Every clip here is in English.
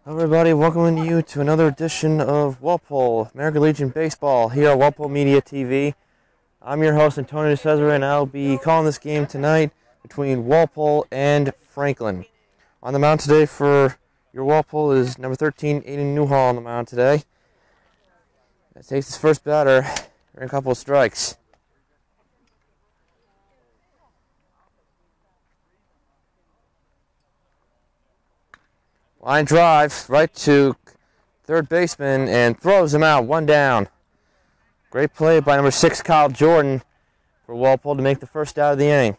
Hello everybody, welcoming you to another edition of Walpole, American Legion Baseball here on Walpole Media TV. I'm your host, Antonio DeCesare, and I'll be calling this game tonight between Walpole and Franklin. On the mound today for your Walpole is number 13, Aiden Newhall on the mound today. That takes his first batter, and a couple of strikes. Line drive right to third baseman and throws him out, one down. Great play by number 6, Kyle Jordan, for Walpole to make the first out of the inning.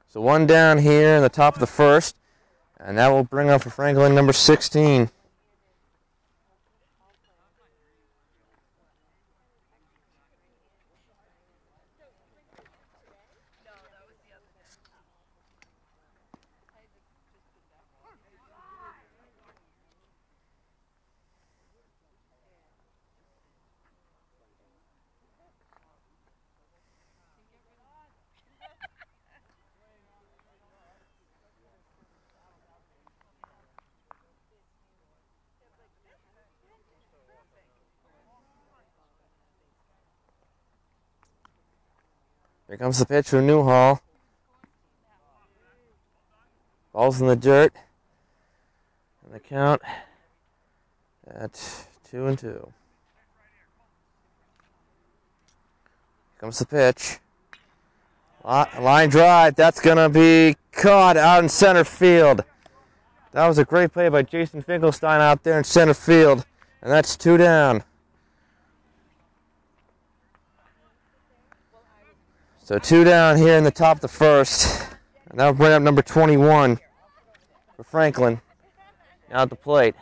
So one down here in the top of the first, and that will bring up for Franklin number 16. Here comes the pitch from Newhall. Ball's in the dirt. And the count at 2-2. Here comes the pitch. Line drive. That's going to be caught out in center field. That was a great play by Jason Finkelstein out there in center field. And that's 2 down. So 2 down here in the top of the first. And that'll bring up number 21 for Franklin. Now at the plate.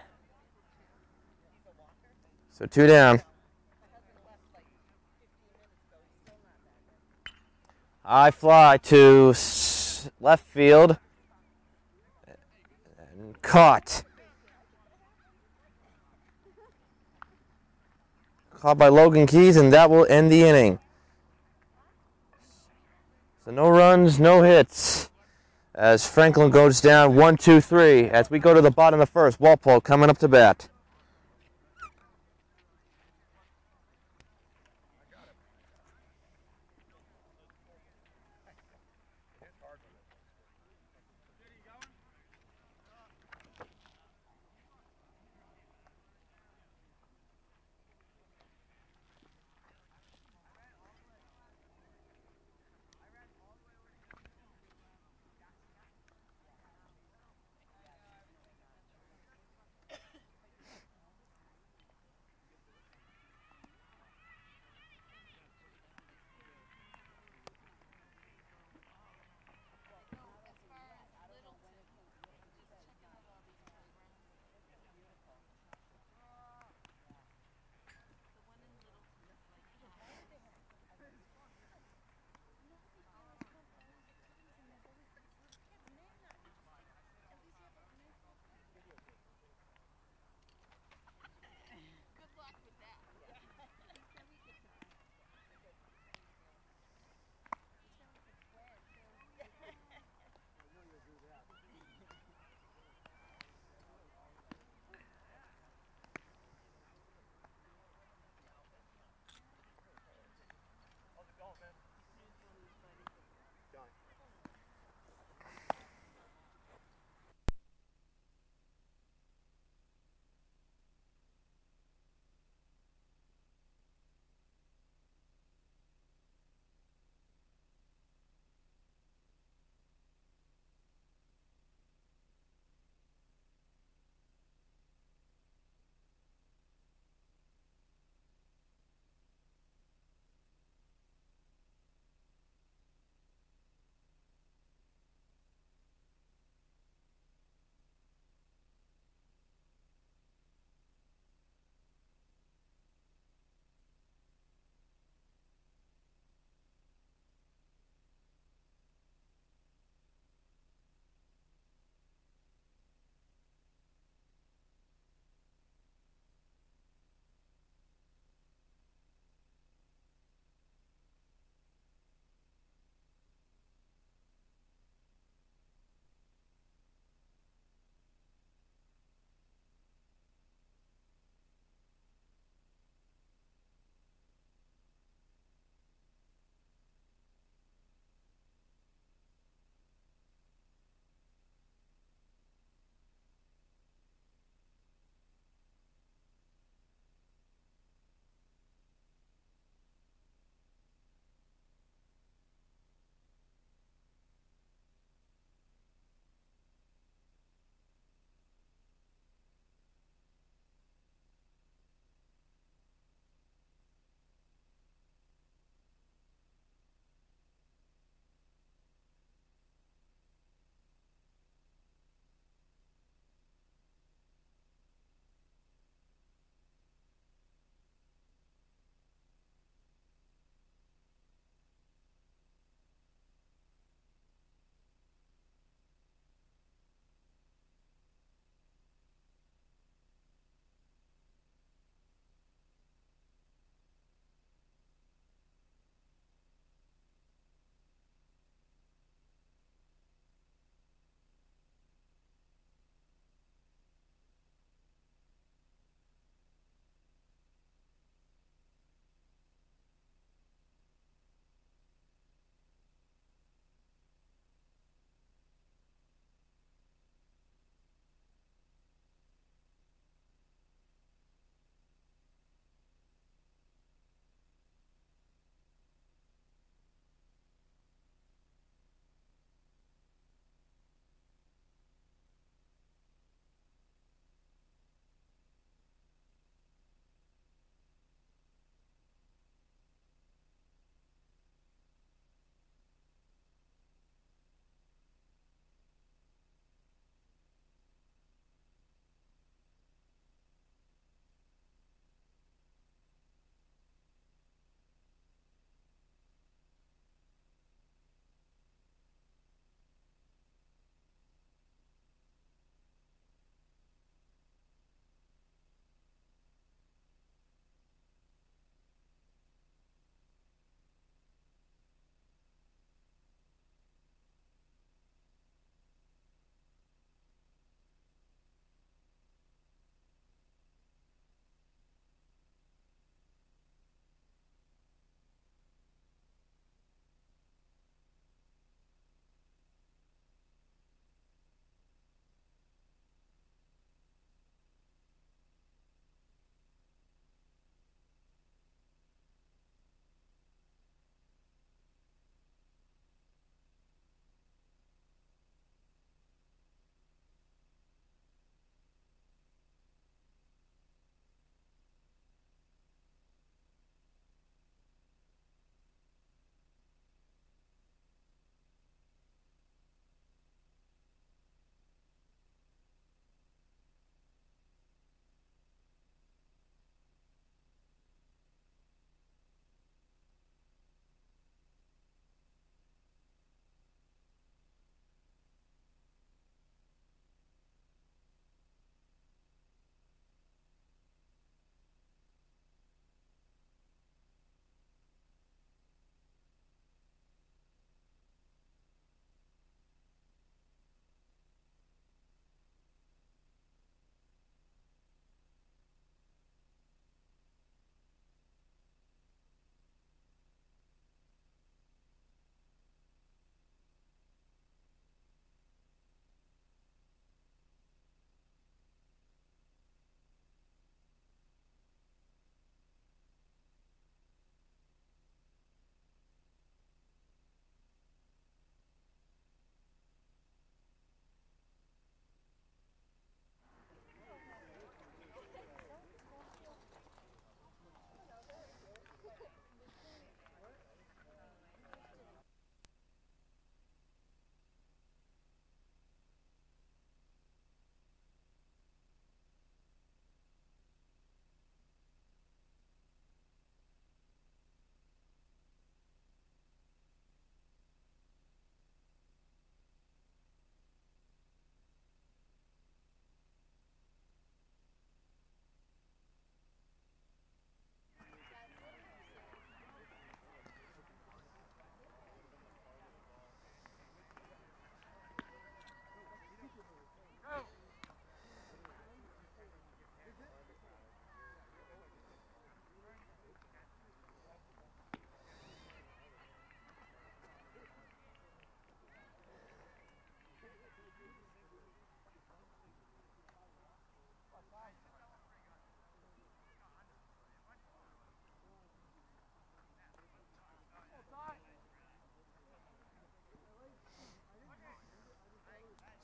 So 2 down. High fly to left field. And caught. Caught by Logan Keys, and that will end the inning. So no runs, no hits, as Franklin goes down 1-2-3 as we go to the bottom of the first. Walpole coming up to bat.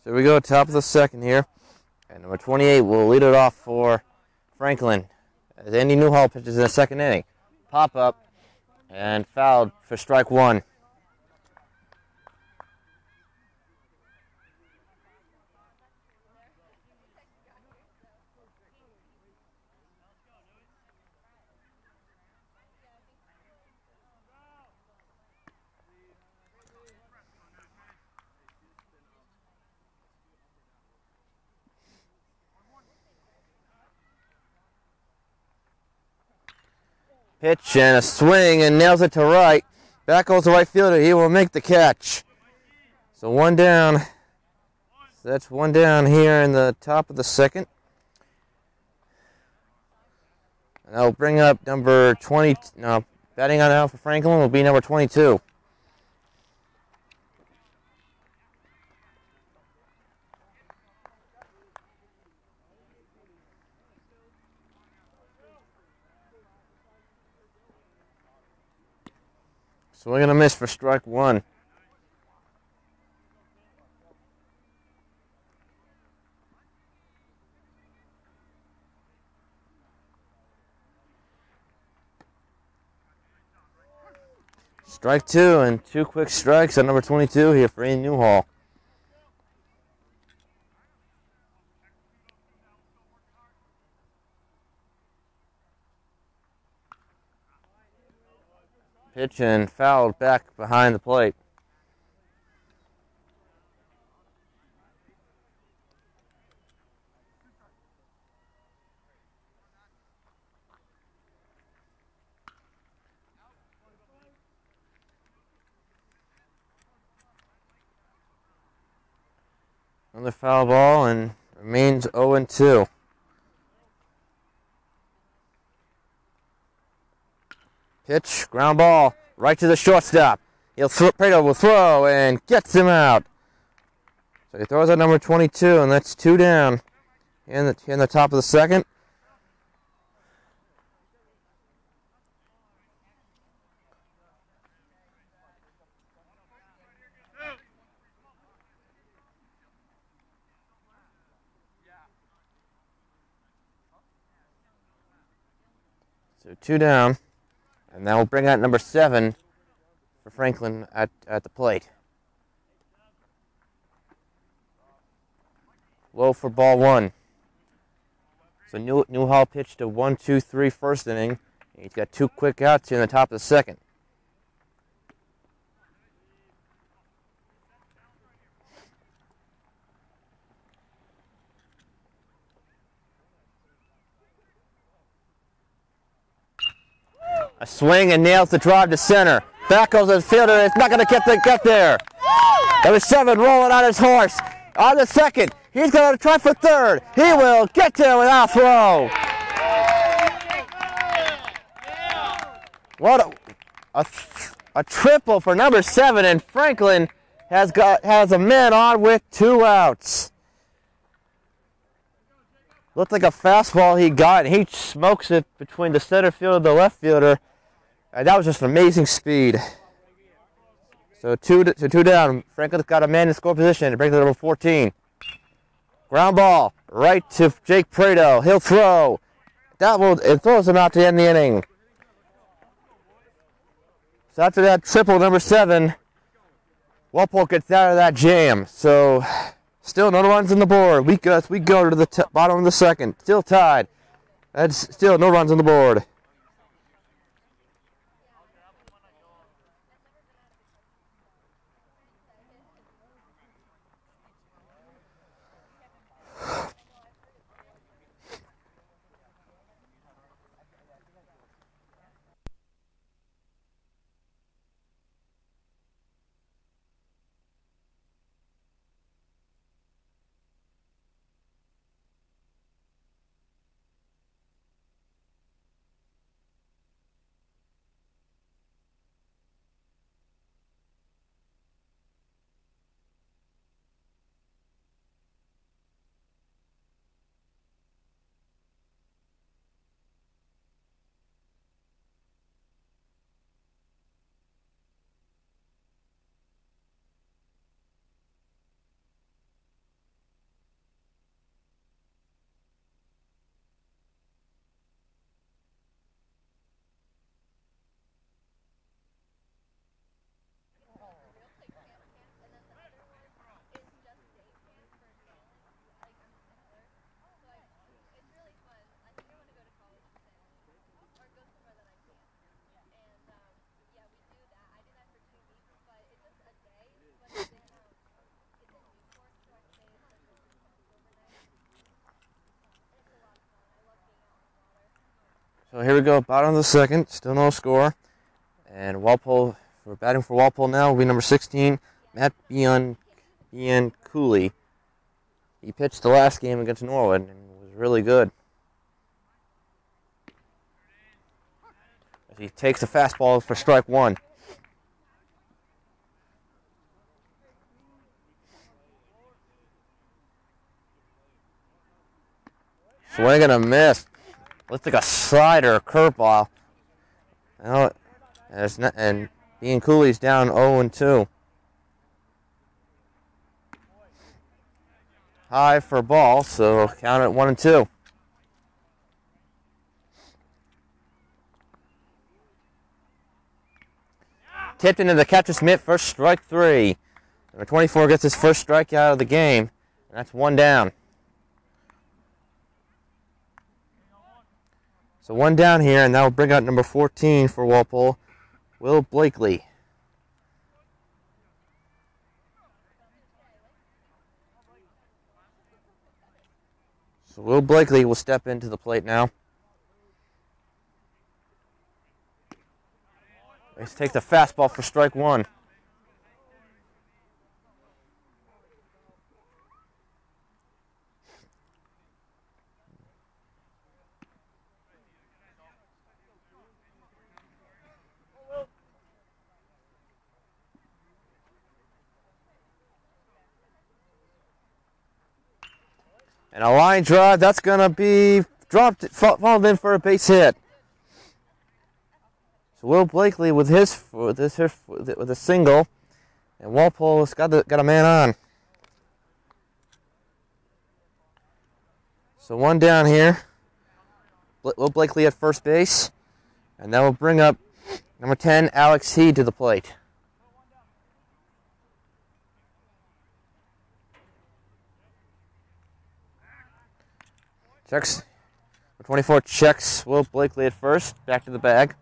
So we go top of the second here. And number 28 will lead it off for Franklin. As Andy Newhall pitches in the second inning. Pop up and fouled for strike one. Pitch and a swing and nails it to right. Back goes the right fielder. He will make the catch. So one down. So that's one down here in the top of the second. And I'll bring up number 20. No, batting on now for Franklin will be number 22. So we're going to miss for strike one. Strike two and two quick strikes on number 22 here for Andy Newhall. Pitch and fouled back behind the plate. Another foul ball and remains 0-2. Pitch, ground ball, right to the shortstop. Prado will throw and gets him out. So he throws out number 22, and that's two down in the top of the second. So two down. And that will bring out number 7 for Franklin at the plate. Low for ball one. So Newhall pitched a 1-2-3 first inning. He's got two quick outs here in the top of the second. A swing and nails the drive to center. Back goes the fielder. It's not going to get there. Number 7 rolling on his horse. On the second. He's going to try for third. He will get there without throw. What a triple for number 7, and Franklin has a man on with 2 outs. Looked like a fastball he got, and he smokes it between the center fielder and the left fielder. And that was just amazing speed. So two down. Franklin's got a man in score position to bring to number 14. Ground ball right to Jake Prado. He'll throw. It throws him out to end the inning. So after that triple, number 7, Walpole gets out of that jam. So still no runs on the board. We go to the bottom of the second. Still tied. That's still no runs on the board. So here we go, bottom of the second, still no score. And Walpole, we're batting for Walpole now, will be number 16, Matt Bianculli. He pitched the last game against Norwood and was really good. As he takes the fastball for strike one. Swing and a miss. Looks like a slider, a curveball. And Bianculli's down 0-2. High for a ball, so count it 1-2. Tipped into the catcher's mitt for strike three. Number 24 gets his first strikeout of the game, and that's one down. So one down here, and that will bring out number 14 for Walpole, Will Blakely. So Will Blakely will step into the plate now. Let's take the fastball for strike one. And a line drive, that's going to be dropped, followed in for a base hit. So Will Blakely with a single, and Walpole's got a man on. So one down here. Will Blakely at first base, and that will bring up number 10, Alex Heed, to the plate. Checks. 24 checks Will Blakely at first. Back to the bag.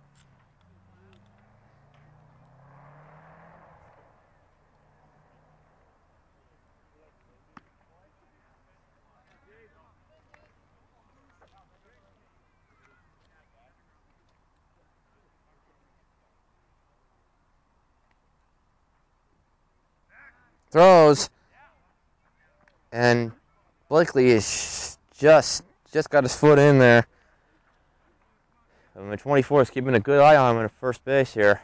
Throws. And Blakely is just got his foot in there. Number 24 is keeping a good eye on him at first base here.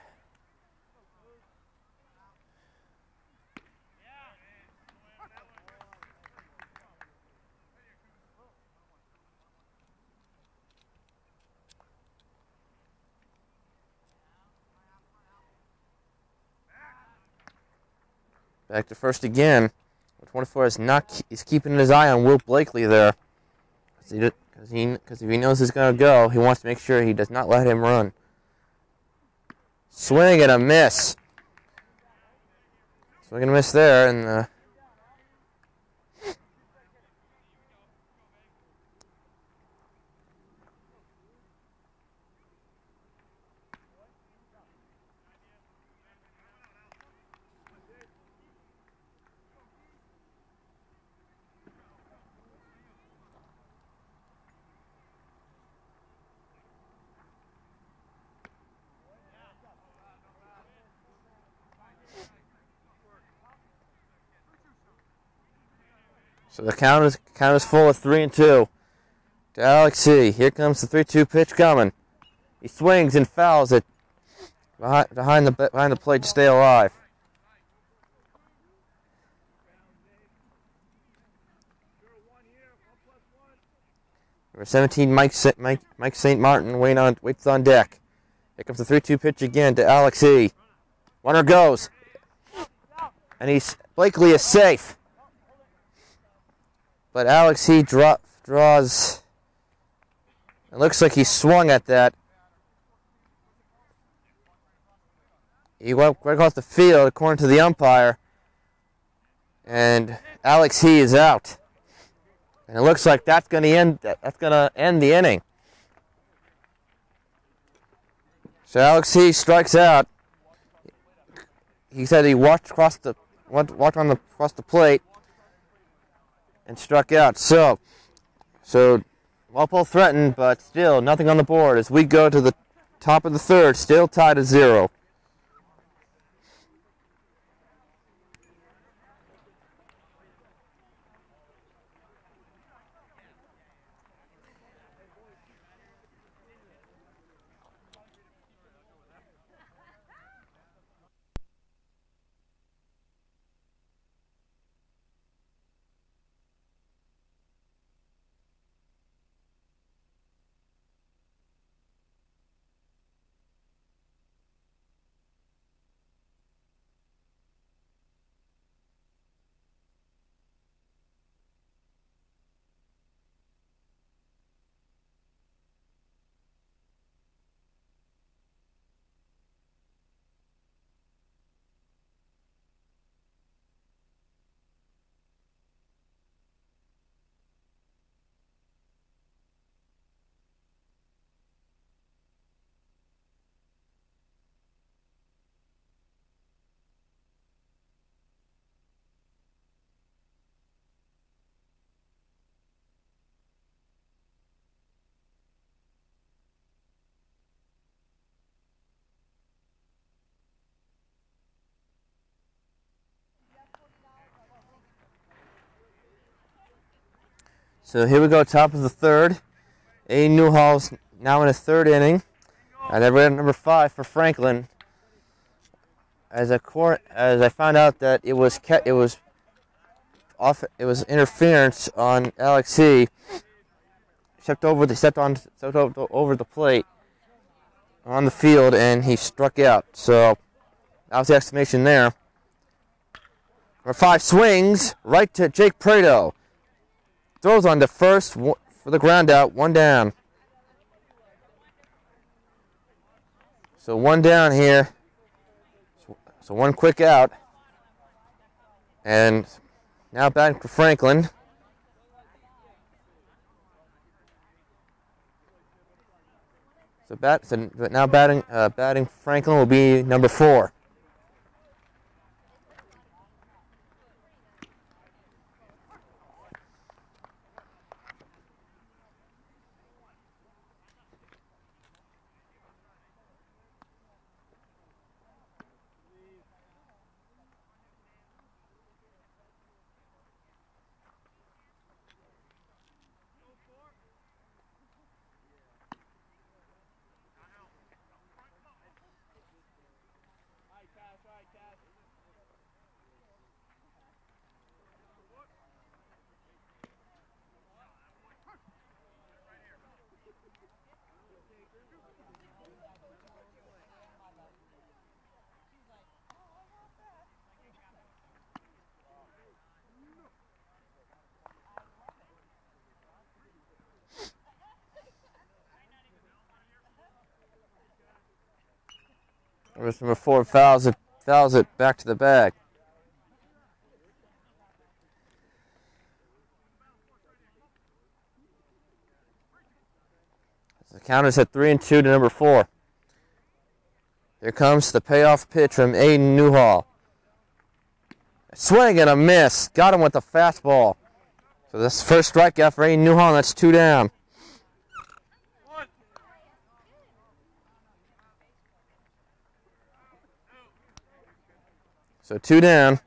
Back to first again. 24 is keeping his eye on Will Blakely there. Because if he knows he's going to go, he wants to make sure he does not let him run. Swing and a miss. Swing and a miss there, and so the count is full of 3-2 to Alex C. Here comes the 3-2 pitch coming. He swings and fouls it behind the plate to stay alive. Number 17, Mike St. Martin waits on deck. Here comes the 3-2 pitch again to Alex E. Runner goes, and Blakely is safe. But Alex E. draws. It looks like he swung at that. He went right across the field according to the umpire, and Alex He is out. And it looks like that's going to end the inning. So Alex He strikes out. He said he walked across the plate and struck out. So Walpole threatened, but still nothing on the board as we go to the top of the third, still tied at 0. So here we go, top of the third. Aiden Newhall's now in his third inning. And they're at number 5 for Franklin. As I found out that it was interference on Alex He. Stepped over the plate on the field, and he struck out. So that was the explanation there. Number 5 swings right to Jake Prado. Throws on to first for the ground out, 1 down. So 1 down here. So 1 quick out. And now batting for Franklin. So now batting for Franklin will be number 4. Number 4 fouls it back to the bag. The count is at 3-2 to number 4. Here comes the payoff pitch from Aiden Newhall. Swing and a miss. Got him with the fastball. So this first strikeout for Aiden Newhall, and that's 2 down. So 2 down.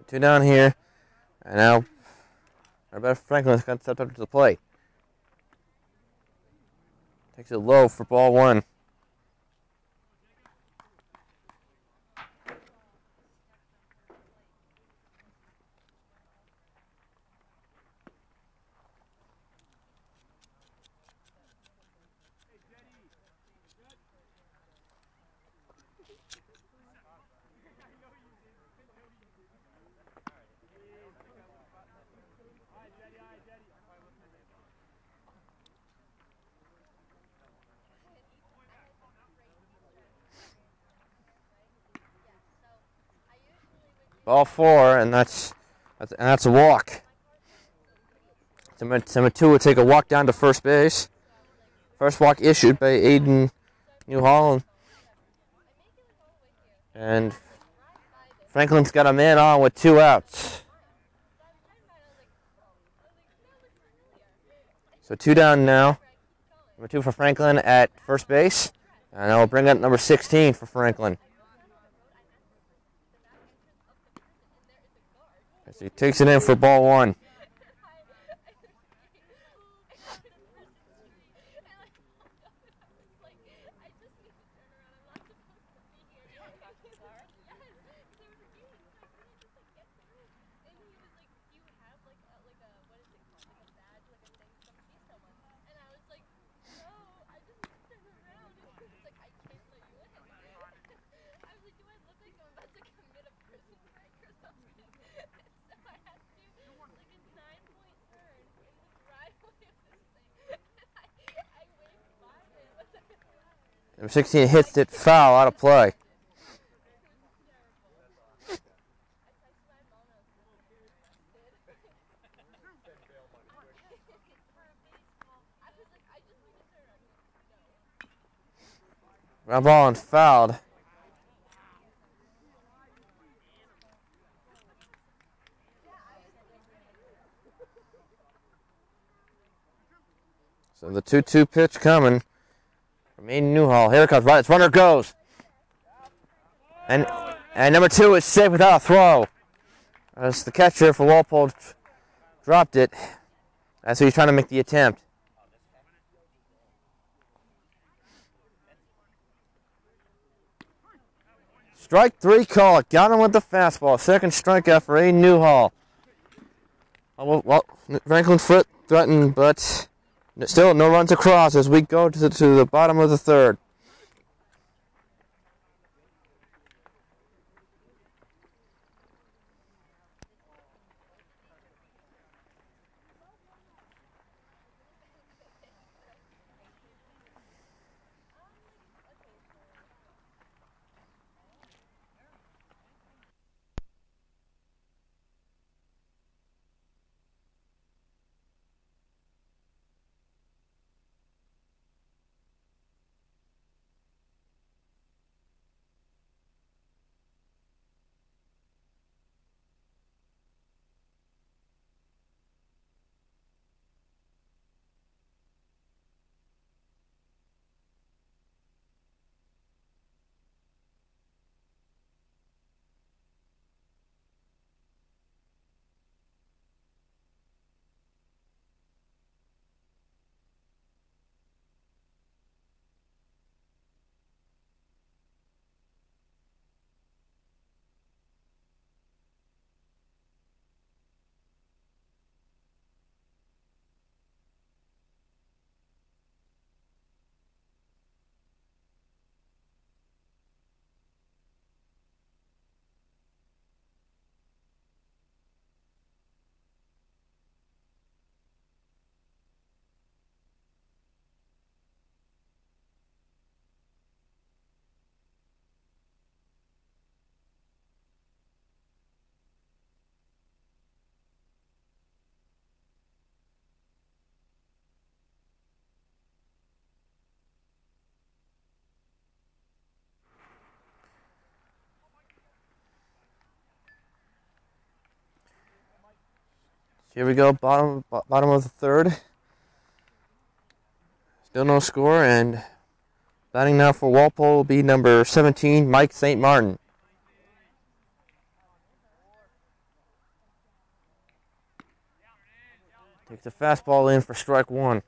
2 down here. And now Roberto Franklin's got to step up to the plate. Takes it low for ball 1. Ball 4, and that's a walk. Number 2 will take a walk down to first base. First walk issued by Aiden Newhall. And Franklin's got a man on with 2 outs. So 2 down now. Number 2 for Franklin at first base. And that will bring up number 16 for Franklin. As he takes it in for ball 1. Number 16 hits it foul out of play. Ground ball and fouled. So the 2-2 pitch coming from Aiden Newhall. Here it comes. Right, its runner goes. And number 2 is safe without a throw. As the catcher for Walpole dropped it. That's who he's trying to make the attempt. Strike 3 call. Got him with the fastball. Second strikeout for Aiden Newhall. Well, Franklin Foot threatened, but still no runs across as we go to the bottom of the 3rd. Here we go, bottom of the 3rd. Still no score, and batting now for Walpole will be number 17, Mike St. Martin. Takes the fastball in for strike 1.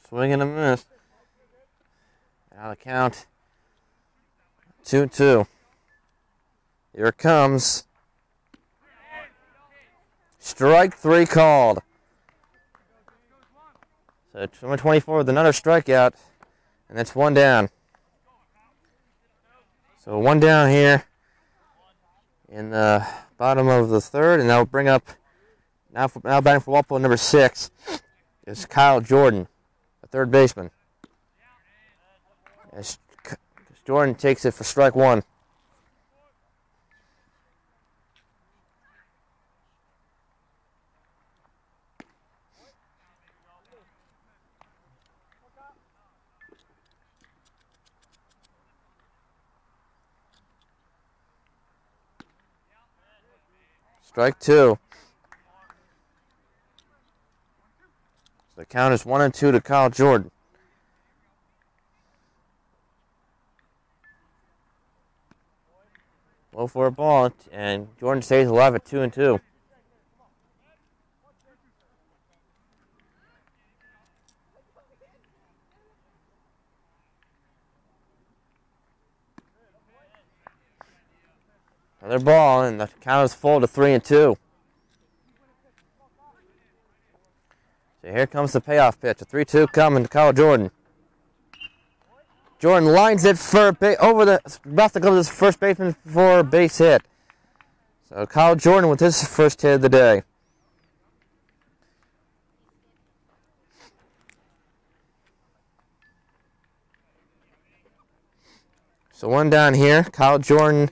Swing and a miss. Out of count. 2-2. Here it comes. Strike 3 called. So number 24 with another strikeout, and that's one down. So one down here in the bottom of the third, and that'll bring up now batting for Walpole number 6 is Kyle Jordan, the third baseman. As Jordan takes it for strike one. Strike two. So the count is 1-2 to Kyle Jordan. Low for a ball, and Jordan stays alive at 2-2. Another ball, and the count is full to 3-2. So here comes the payoff pitch. A 3-2 coming to Kyle Jordan. Jordan lines it for about to go to his first baseman for a base hit. So Kyle Jordan with his first hit of the day. So one down here, Kyle Jordan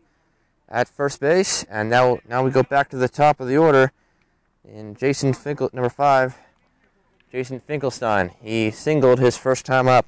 at first base, and now we go back to the top of the order. And number 5, Jason Finkelstein. He singled his first time up.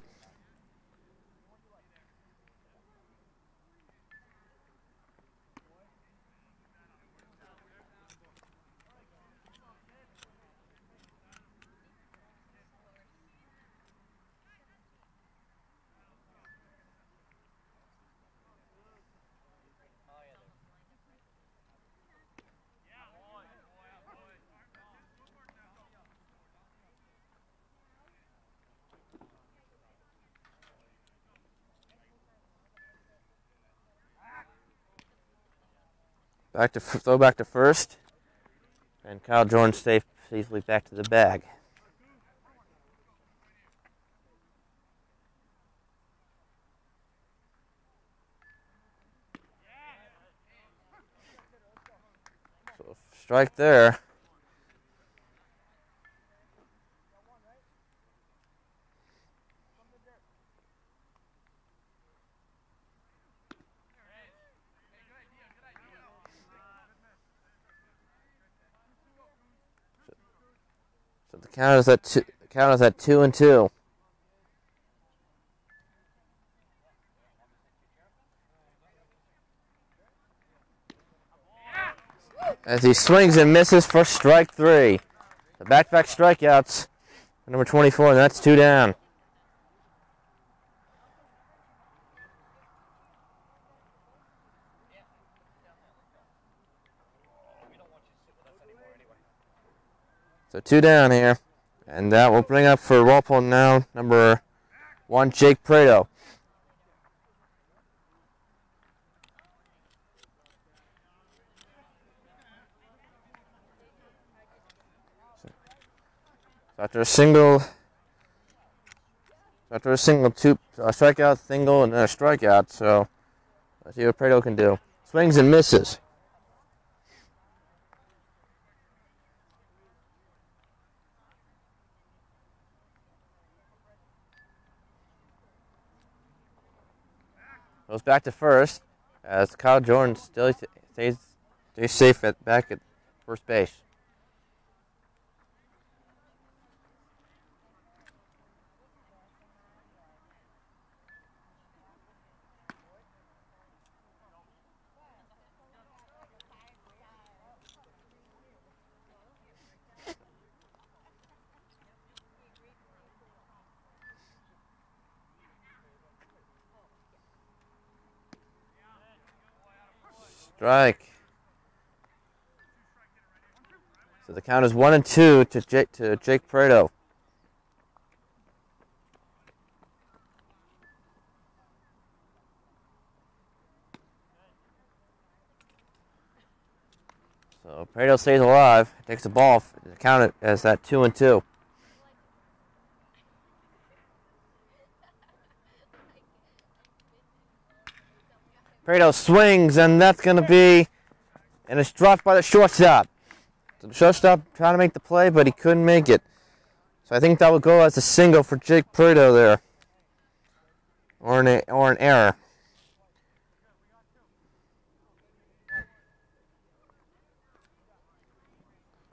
Throw back to first, and Kyle Jordan safely back to the bag. So strike there. The count is at 2-2. As he swings and misses for strike 3. The back-to-back strikeouts for number 24, and that's 2 down. So 2 down here, and that will bring up for Walpole now number 1, Jake Prado. So after a single, two strikeout, single, and then a strikeout. So let's see what Prado can do. Swings and misses. Goes back to first as Kyle Jordan still stays safe back at first base. Strike. So the count is 1-2 to Jake Prado. So Prado stays alive, takes the ball, count it as that 2-2. Prado swings, and that's going to be, and it's dropped by the shortstop. So the shortstop trying to make the play, but he couldn't make it. So I think that would go as a single for Jake Prado there, or an error.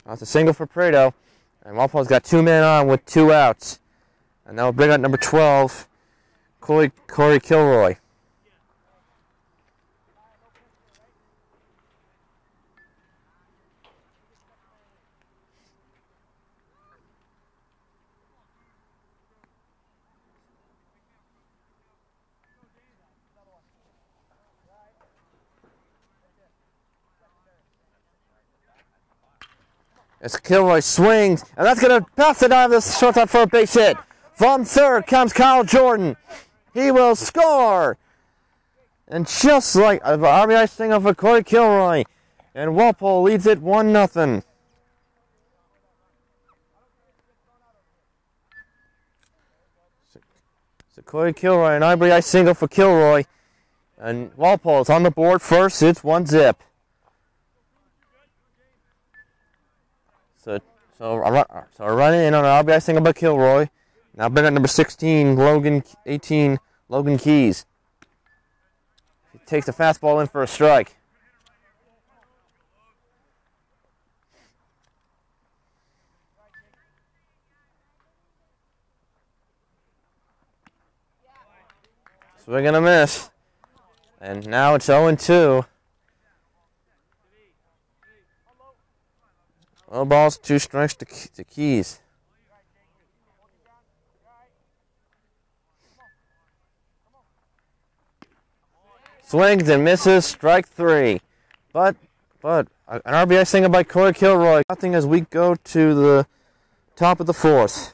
That's a single for Prado, and Walpole's got 2 men on with 2 outs, and that will bring out number 12, Corey Kilroy. As Kilroy swings, and that's going to pass it out of the shortstop for a base hit. From third comes Kyle Jordan. He will score. And just like an RBI single for Corey Kilroy. And Walpole leads it 1-0. So Corey Kilroy, an RBI single for Kilroy. And Walpole is on the board first. It's 1-0. So we're running in on an RBI single by Kilroy. Now bring up number 18, Logan Keys. He takes the fastball in for a strike. Swing and a miss. And now it's 0-2. No balls, 2 strikes to Keys. Swings and misses, strike 3. But an RBI single by Corey Kilroy. Nothing as we go to the top of the 4th.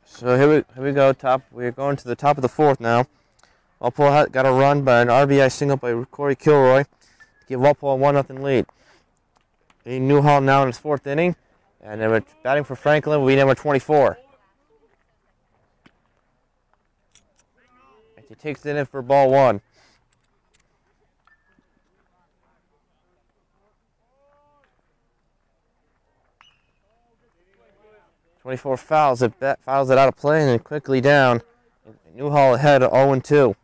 So here we go. We're going to the top of the 4th now. Walpole got a run by an RBI single by Corey Kilroy to give Walpole a 1-0 lead. Newhall now in his 4th inning, and then batting for Franklin will be number 24. He takes it in for ball 1. '24 fouls it out of play and then quickly down. Newhall ahead 0-2.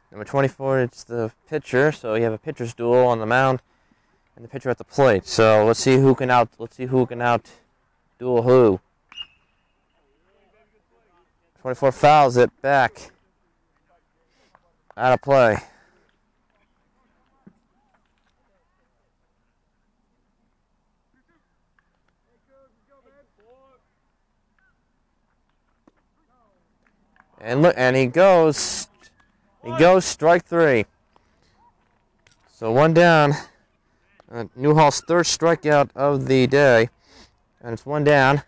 Number 24, it's the pitcher, so you have a pitcher's duel on the mound and the pitcher at the plate. So let's see who can out duel who. 24 fouls it back. Out of play. And look, and he goes strike three. So one down. Newhall's third strikeout of the day. And it's one down.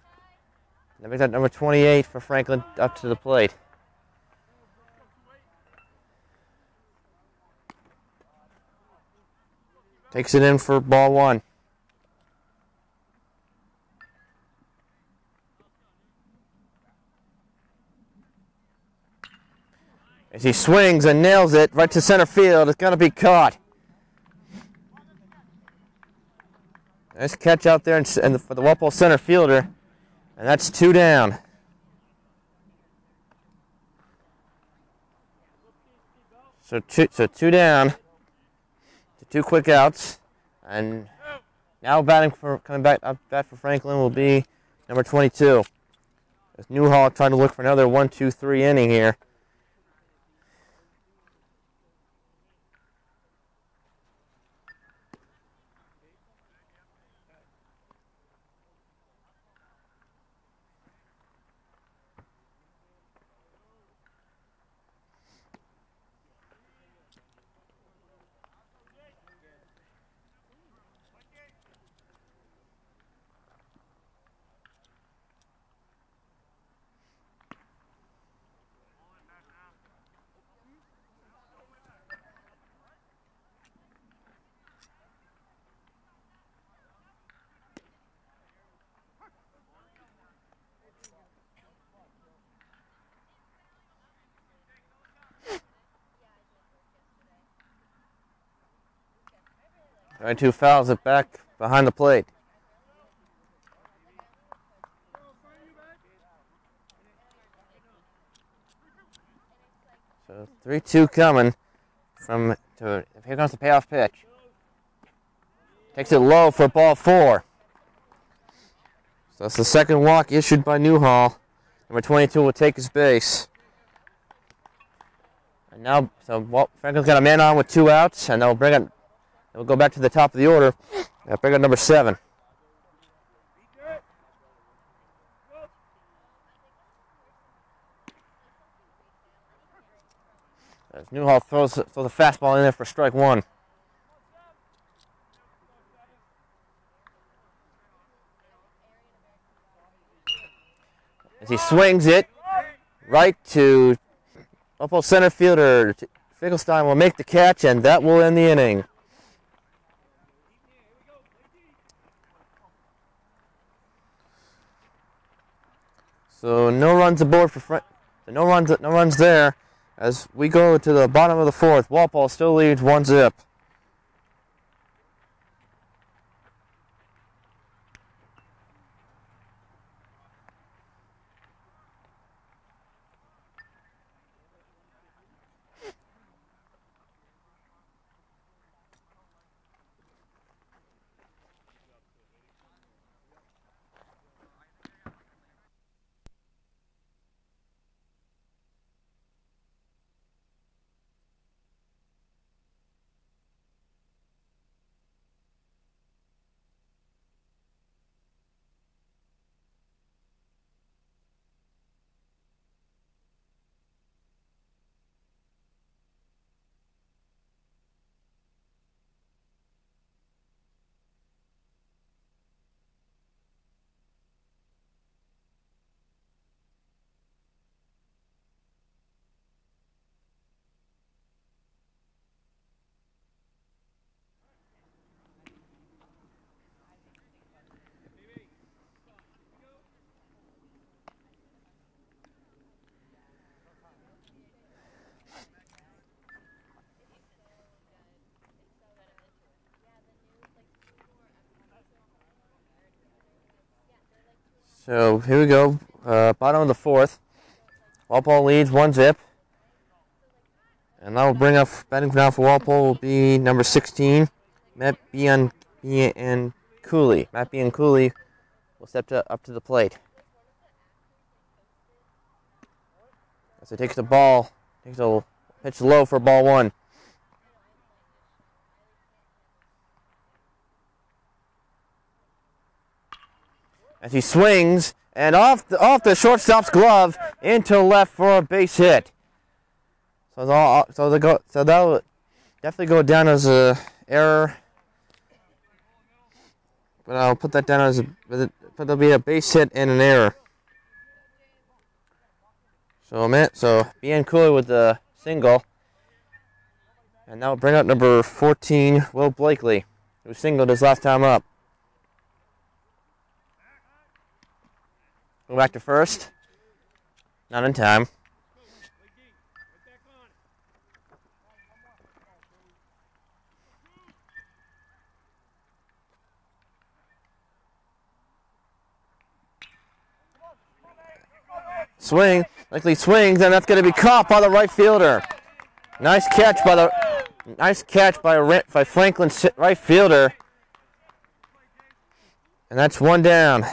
That makes that number 28 for Franklin up to the plate. Takes it in for ball one. As he swings and nails it right to center field, it's going to be caught. Nice catch out there for the Walpole center fielder, and that's two down. So two down, two quick outs, and now coming back up bat for Franklin will be number 22. As Newhall trying to look for another 1-2-3 inning here. Right, two fouls it back behind the plate. So 3-2 coming here comes the payoff pitch. Takes it low for ball four. So that's the second walk issued by Newhall. Number 22 will take his base. And now, Franklin's got a man on with two outs, and they'll bring it. We'll go back to the top of the order. Bring up number 7. As Newhall throws the fastball in there for strike one. As he swings it right to Walpole center fielder, Finkelstein will make the catch, and that will end the inning. So no runs aboard for no runs there. As we go to the bottom of the fourth, Walpole still leads 1-0. So here we go, bottom of the fourth. Walpole leads 1-0. And that will bring up, batting now for Walpole will be number 16, Matt Biancouli. Matt Biancouli will step up to the plate. As he takes the ball, takes a pitch low for ball one. As he swings And off the shortstop's glove into left for a base hit. So that will definitely go down as a error. But I'll put that down as but there'll be a base hit and an error. So Bianculli with the single. And that will bring up number 14, Will Blakely, who singled his last time up. Go back to first. Not in time. Swing. Blakely swings, and that's going to be caught by the right fielder. Nice catch by Franklin, right fielder. And that's one down.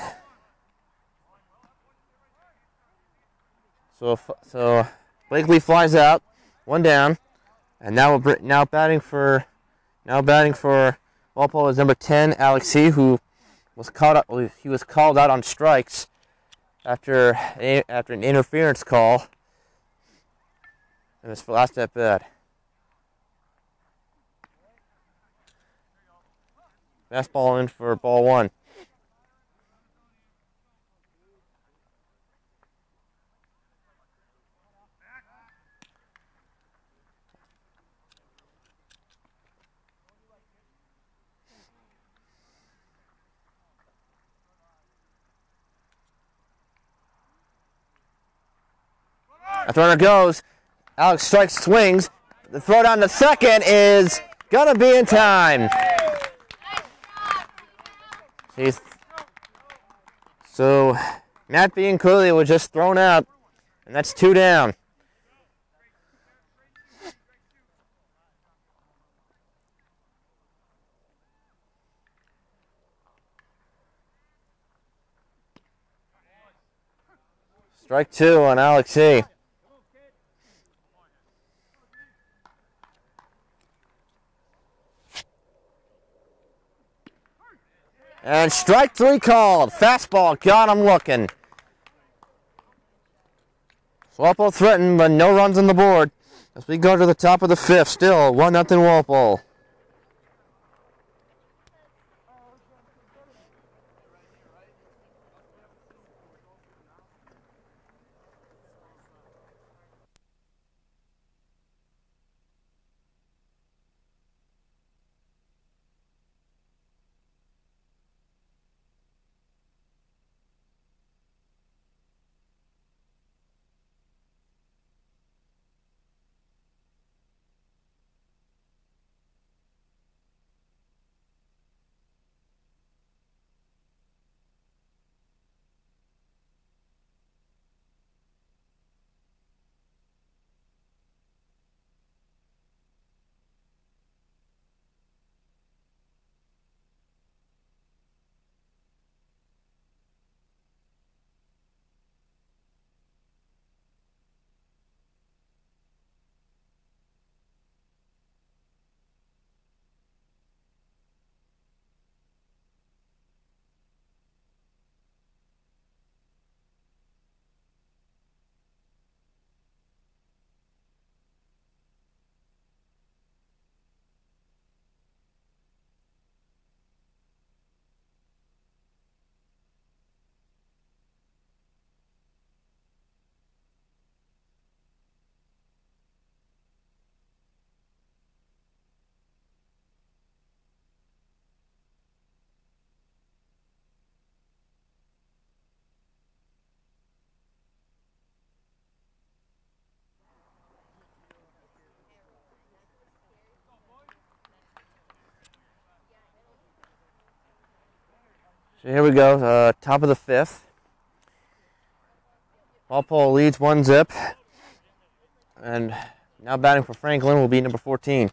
So Blakely flies out, one down, and now batting for Walpole is number 10, Alex C., who was called out on strikes after an interference call in his last at bat. Fastball in for ball one. The runner goes. Alex strikes, swings. The throw down to second is going to be in time. So Matt Bianculli was just thrown out, and that's two down. Strike two on Alex C. And strike three called. Fastball got him looking. Walpole threatened, but no runs on the board. As we go to the top of the fifth, still 1-0 Walpole. So here we go, top of the fifth. Walpole leads 1-0. And now batting for Franklin will be number 14.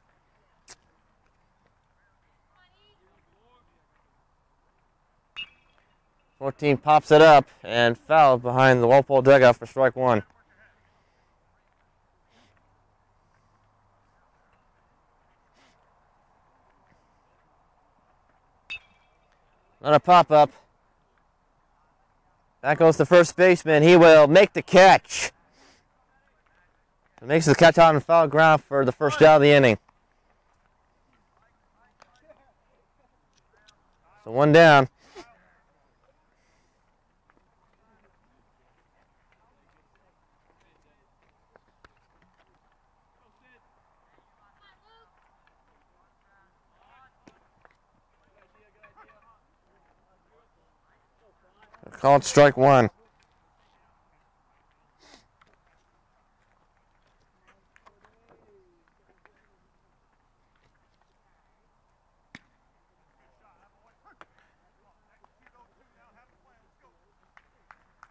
Pops it up and fouled behind the Walpole dugout for strike one. Another pop-up. Back goes the first baseman. He will make the catch. He makes the catch on foul ground for the first out of the inning. So one down. Called strike one.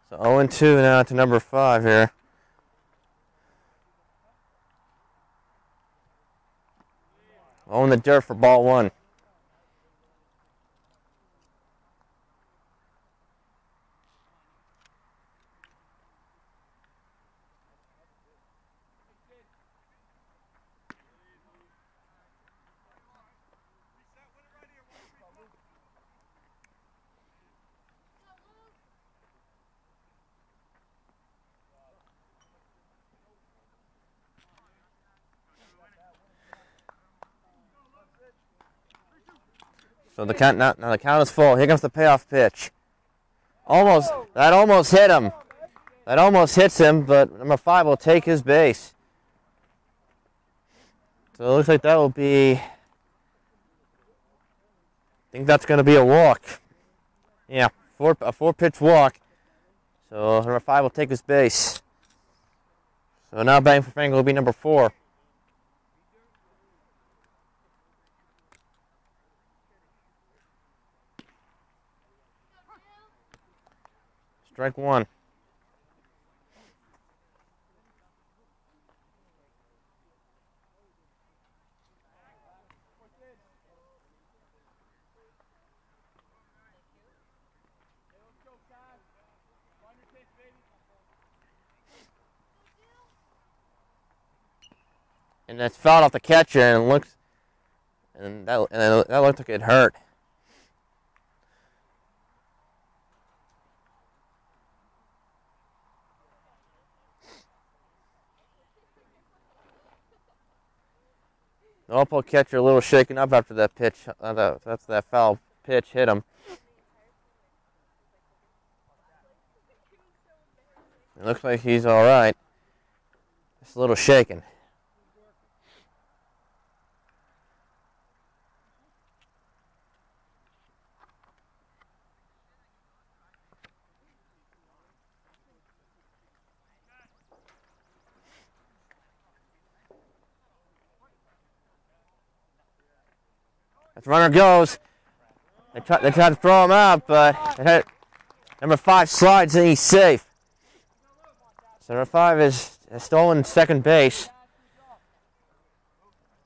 So 0-2 now to number 5 here. In the dirt for ball one. So the count now the count is full. Here comes the payoff pitch. That almost hit him. That almost hits him, but number 5 will take his base. So it looks like that will be. I think that's going to be a walk. Yeah, a 4-pitch walk. So number 5 will take his base. So now batting for Franklin will be number 4. Strike one. And that's fouled off the catcher and that looked like it hurt. The Walpole catcher a little shaken up after that pitch. That's that foul pitch hit him. It looks like he's all right. Just a little shaken. As runner goes, they try to throw him out, but number 5 slides and he's safe. So number 5 has stolen second base.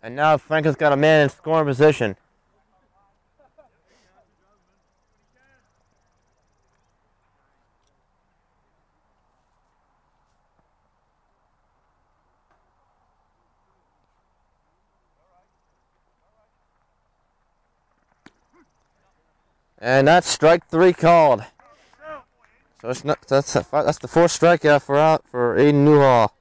And now Franklin's got a man in scoring position. And that's strike 3 called. So that's the 4th strikeout for Aiden Newhall.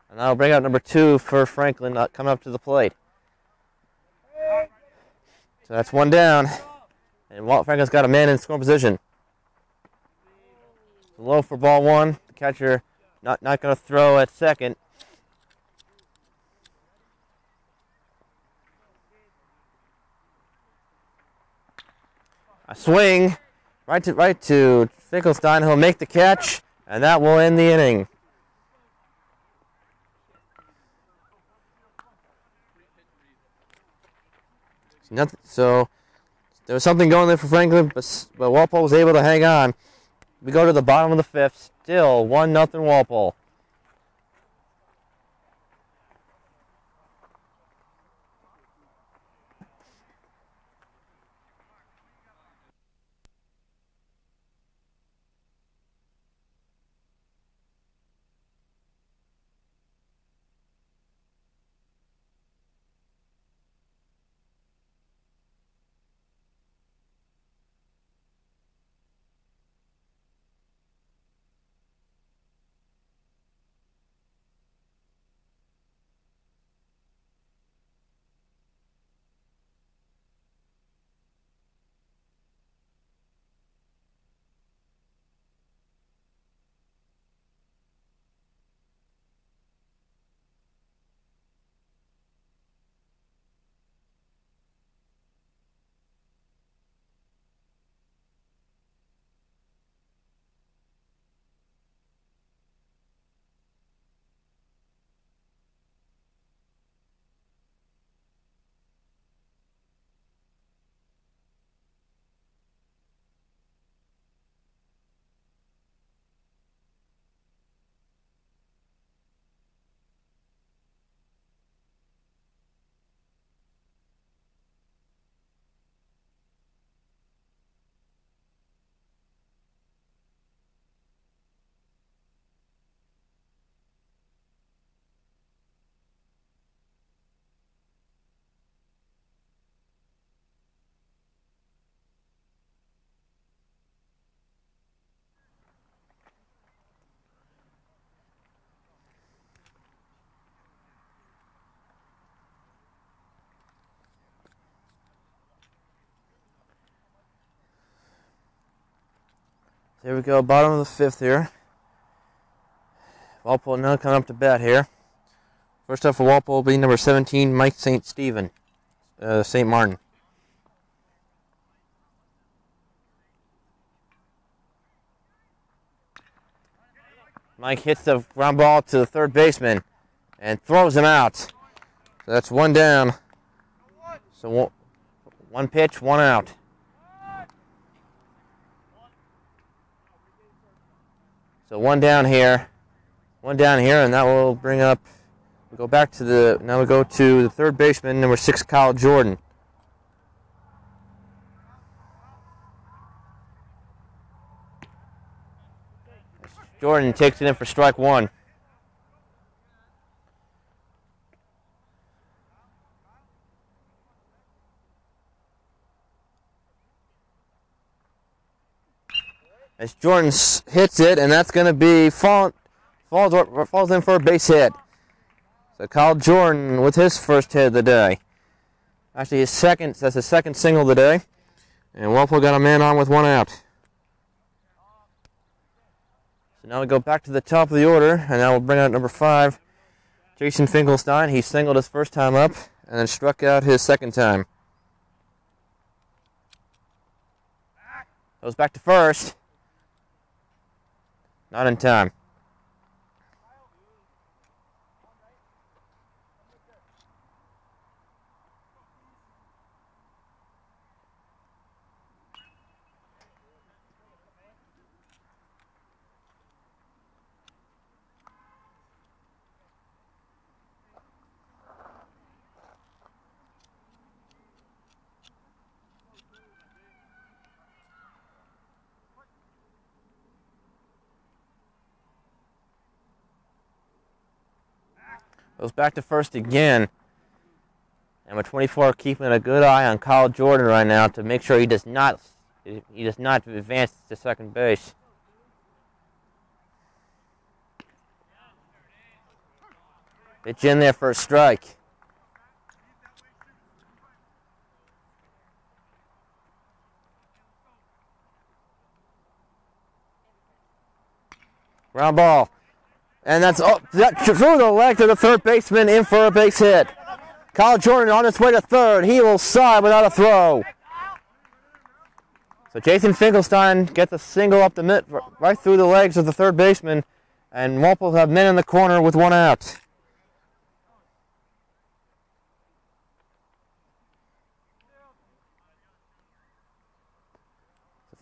And that'll bring out number 2 for Franklin coming up to the plate. So that's one down. And Walt Franklin's got a man in scoring position. Low for ball one. The catcher not going to throw at second. A swing right to Finkelstein. He'll make the catch, and that will end the inning. So there was something going there for Franklin, but Walpole was able to hang on. We go to the bottom of the 5th. Still 1-0 Walpole. There we go, bottom of the fifth here. Walpole now coming up to bat here. First up for Walpole will be number 17, Mike St. Stephen, St. Martin. Mike hits the ground ball to the third baseman and throws him out. So that's one down. So one pitch, one out. So one down here, and that will bring up. We go back to the. Now we go to the third baseman, number 6, Kyle Jordan. Jordan takes it in for strike one. As Jordan hits it, and that's going to be falls in for a base hit. So Kyle Jordan with his first hit of the day. Actually, that's his second single of the day. And Walpole got a man on with one out. So now we go back to the top of the order, and now we'll bring out number 5, Jason Finkelstein. He singled his first time up, and then struck out his second time. Goes back to first. Not in time. Goes back to first again. And with 24, keeping a good eye on Kyle Jordan right now to make sure he does not advance to second base. Pitch in there for a strike. Ground ball. And that's through the leg to the third baseman, in for a base hit. Kyle Jordan on his way to third. He will side without a throw. So Jason Finkelstein gets a single up the mid, right through the legs of the third baseman, and Walpole have men in the corner with one out.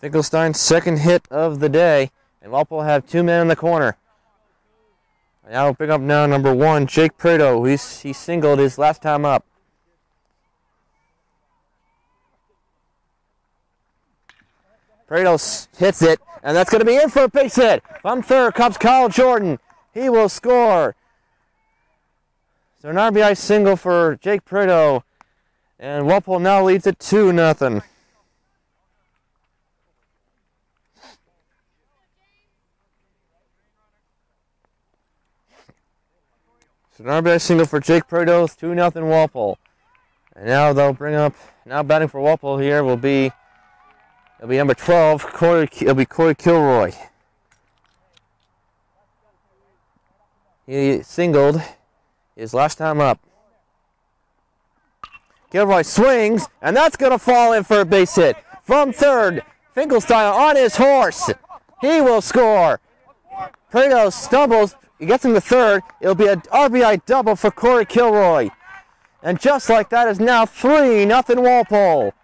Finkelstein's second hit of the day, and Walpole have 2 men in the corner. Now we'll pick up number 1, Jake Prado. He singled his last time up. Prado hits it, and that's going to be in for a base hit. From third comes Kyle Jordan. He will score. So an RBI single for Jake Prado, and Walpole now leads it 2-0. So an RBI single for Jake Prado, 2-0 Walpole. And now they'll bring up, now batting for Walpole here will be, it'll be number 12, Corey Kilroy. He singled his last time up. Kilroy swings, and that's going to fall in for a base hit. From third, Finkelstein on his horse. He will score. Prado stumbles. He gets him to third. It'll be an RBI double for Corey Kilroy. And just like that is now 3-0 Walpole.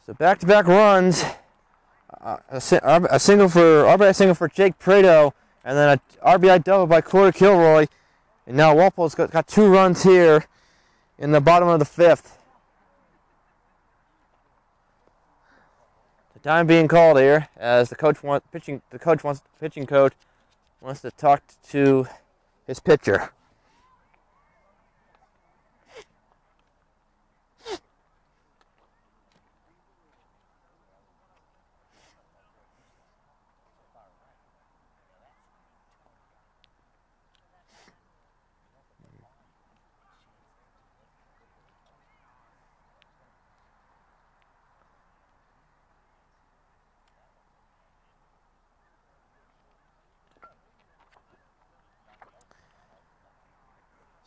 So back-to-back runs. A RBI single for Jake Prado, and then an RBI double by Corey Kilroy. And now Walpole's got 2 runs here in the bottom of the 5th. The time being called here as the pitching coach wants to talk to his pitcher.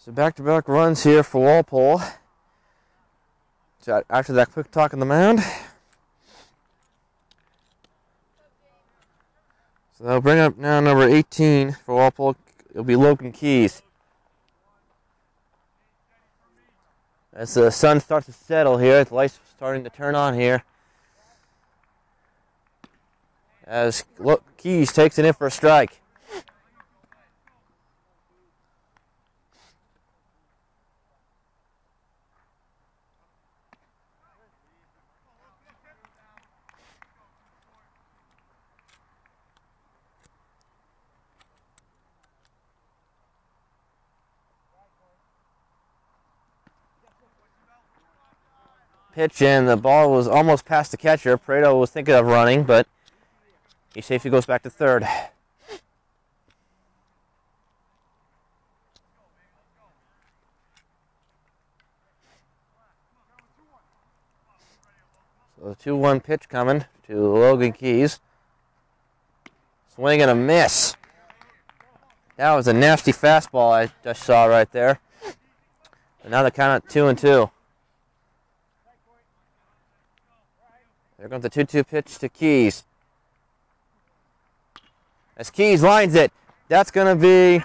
So back-to-back runs here for Walpole. After that quick talk on the mound. So they'll bring up now number 18 for Walpole. It'll be Logan Keys. As the sun starts to settle here, the lights starting to turn on here. As Keys takes it in for a strike. Pitch, and the ball was almost past the catcher. Prado was thinking of running, but he safely goes back to third. So the 2-1 pitch coming to Logan Keys. Swing and a miss. That was a nasty fastball I just saw right there. And now the count at 2-2. There comes the 2-2 pitch to Keys. As Keys lines it, that's gonna be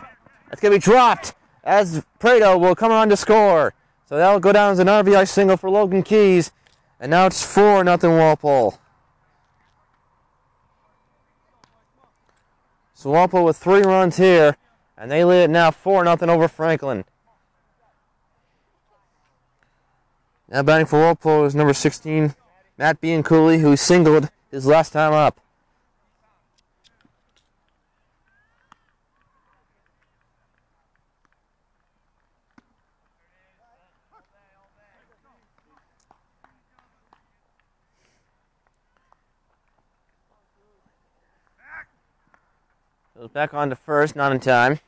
dropped. As Prado will come on to score. So that'll go down as an RBI single for Logan Keys. And now it's 4-0 Walpole. So Walpole with 3 runs here, and they lead it now 4-0 over Franklin. Now batting for Walpole is number 16, Matt Bianculli, who singled his last time up. Goes back on to first, not in time.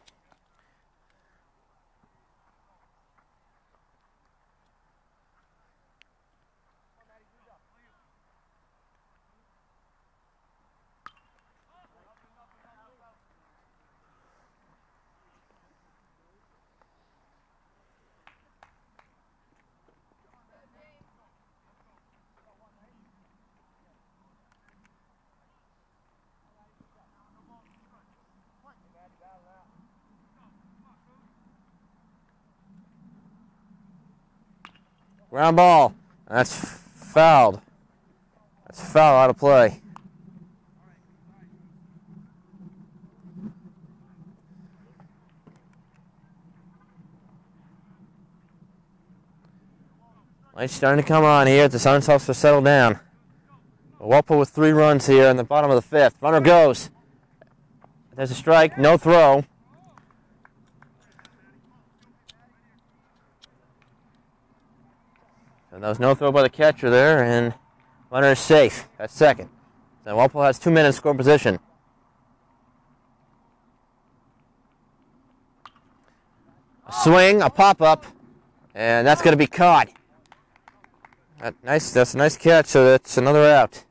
Ground ball. That's fouled. That's foul out of play. Lights starting to come on here. The sun starts to settle down. Walpole with 3 runs here in the bottom of the 5th. Runner goes. There's a strike. No throw. And there was no throw by the catcher there, and runner is safe at second. So Walpole has 2 men in score position. A swing, a pop-up, and that's going to be caught. That's a nice catch, so that's another out.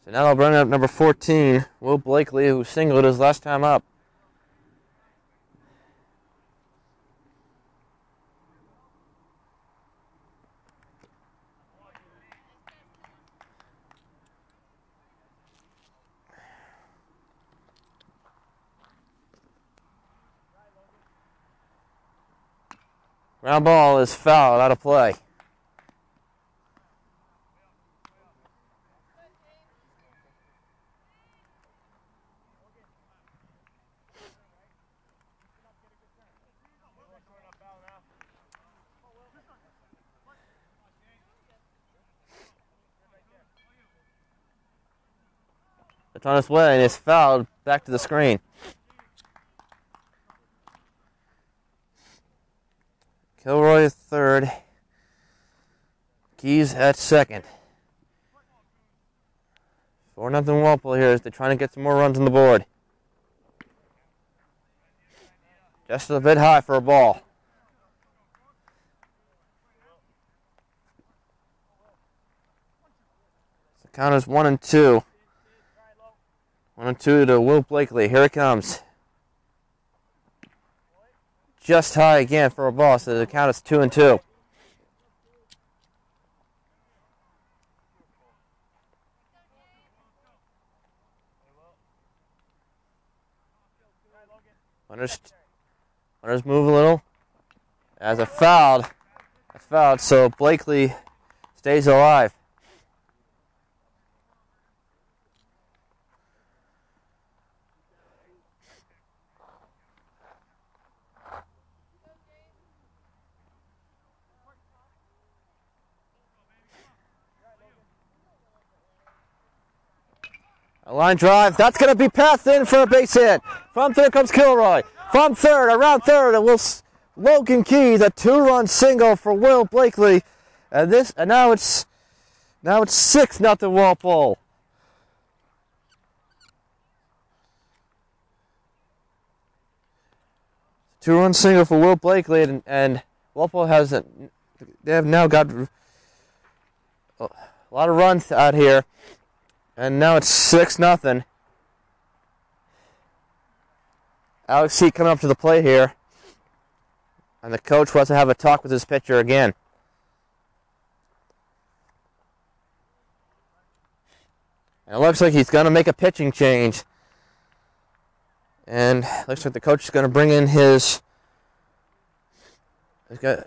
So now I'll bring up number 14, Will Blakely, who singled his last time up. Ground ball is fouled, out of play. It's on its way and it's fouled back to the screen. Kilroy at third. Keys at second. 4-0 Walpole here as they're trying to get some more runs on the board. Just a bit high for a ball. Count is 1-2. 1-2 to Will Blakely. Here it comes. Just high again for a ball, so the count is 2-2. Runners move a little. As a foul. That's fouled, so Blakely stays alive. A line drive. That's going to be passed in for a base hit. From third comes Kilroy. From third, around third, it will Logan Keys, a 2-run single for Will Blakely. And now it's 6-0 Walpole. Two-run single for Will Blakely, and Walpole they have now got a lot of runs out here. And now it's 6-0. Alex C. coming up to the plate here. And the coach wants to have a talk with his pitcher again. And it looks like he's going to make a pitching change. And looks like the coach is going to bring in he's going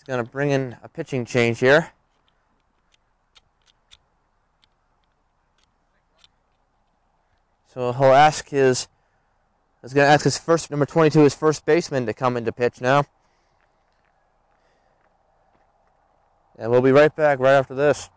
to bring in a pitching change here. So he'll ask his number 22, his first baseman, to come into pitch now. And we'll be right back right after this.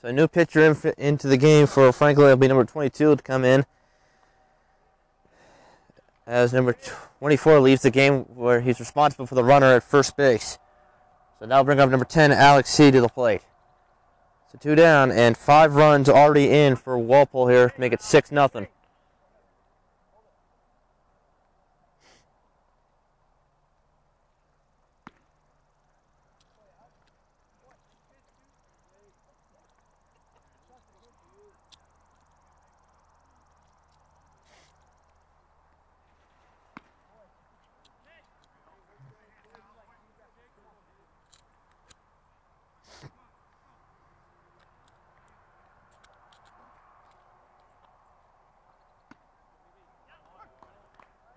So a new pitcher into the game for Franklin will be number 22 to come in. As number 24 leaves the game, where he's responsible for the runner at first base. So now bring up number 10, Alex C. to the plate. So 2 down and 5 runs already in for Walpole here to make it 6-0.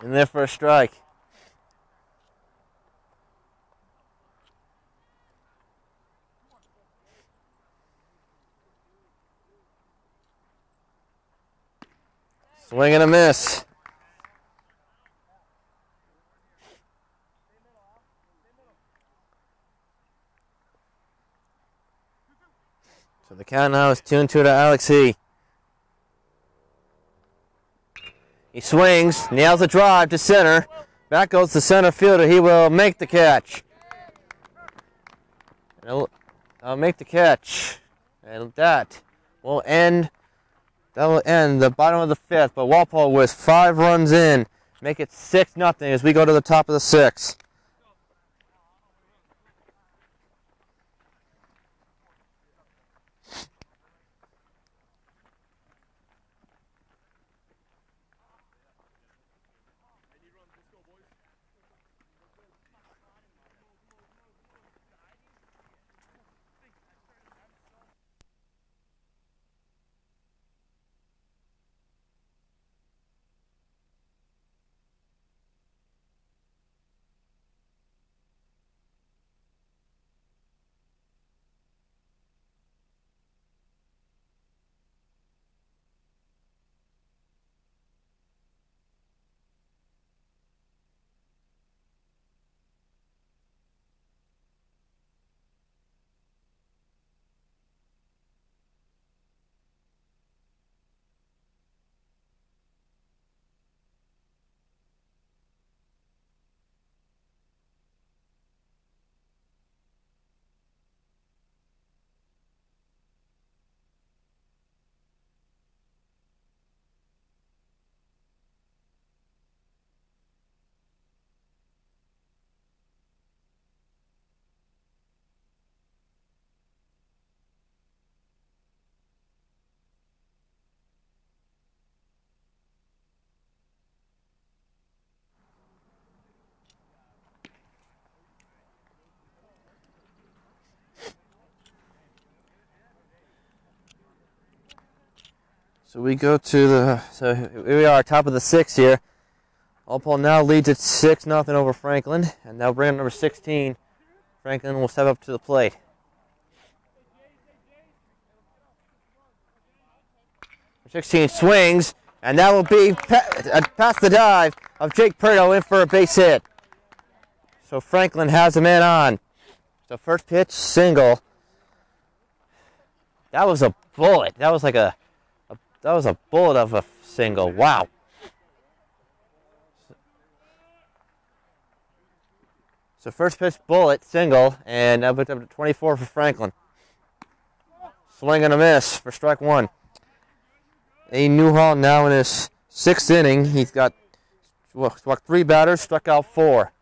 In there for a strike. Swing and a miss. So the count now is 2-2 to Alex C. He swings, nails a drive to center. Back goes the center fielder. He will make the catch. I'll make the catch. And that will end the bottom of the fifth. But Walpole with 5 runs in. Make it 6-0 as we go to the top of the 6th. So we go to here we are, top of the 6th here. Walpole now leads at 6-0 over Franklin, and now bring up number 16. Franklin will step up to the plate. Number 16 swings, and that will be past the dive of Jake Perdo in for a base hit. So Franklin has a man on. So first pitch, single. That was a bullet. That was like a bullet of a single. Wow. So first pitch, bullet, single, and now put up to 24 for Franklin. Swing and a miss for strike 1. A Newhall now in his 6th inning. He's got struck 3 batters, struck out 4.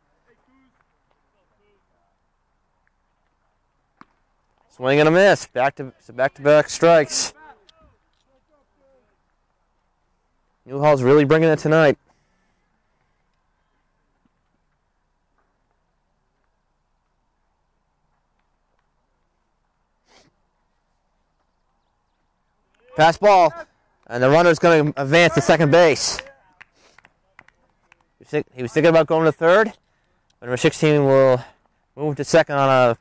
Swing and a miss. Back-to-back strikes. Newhall's really bringing it tonight. Pass ball, and the runner's going to advance to second base. He was thinking about going to third, but number 16 will move to second on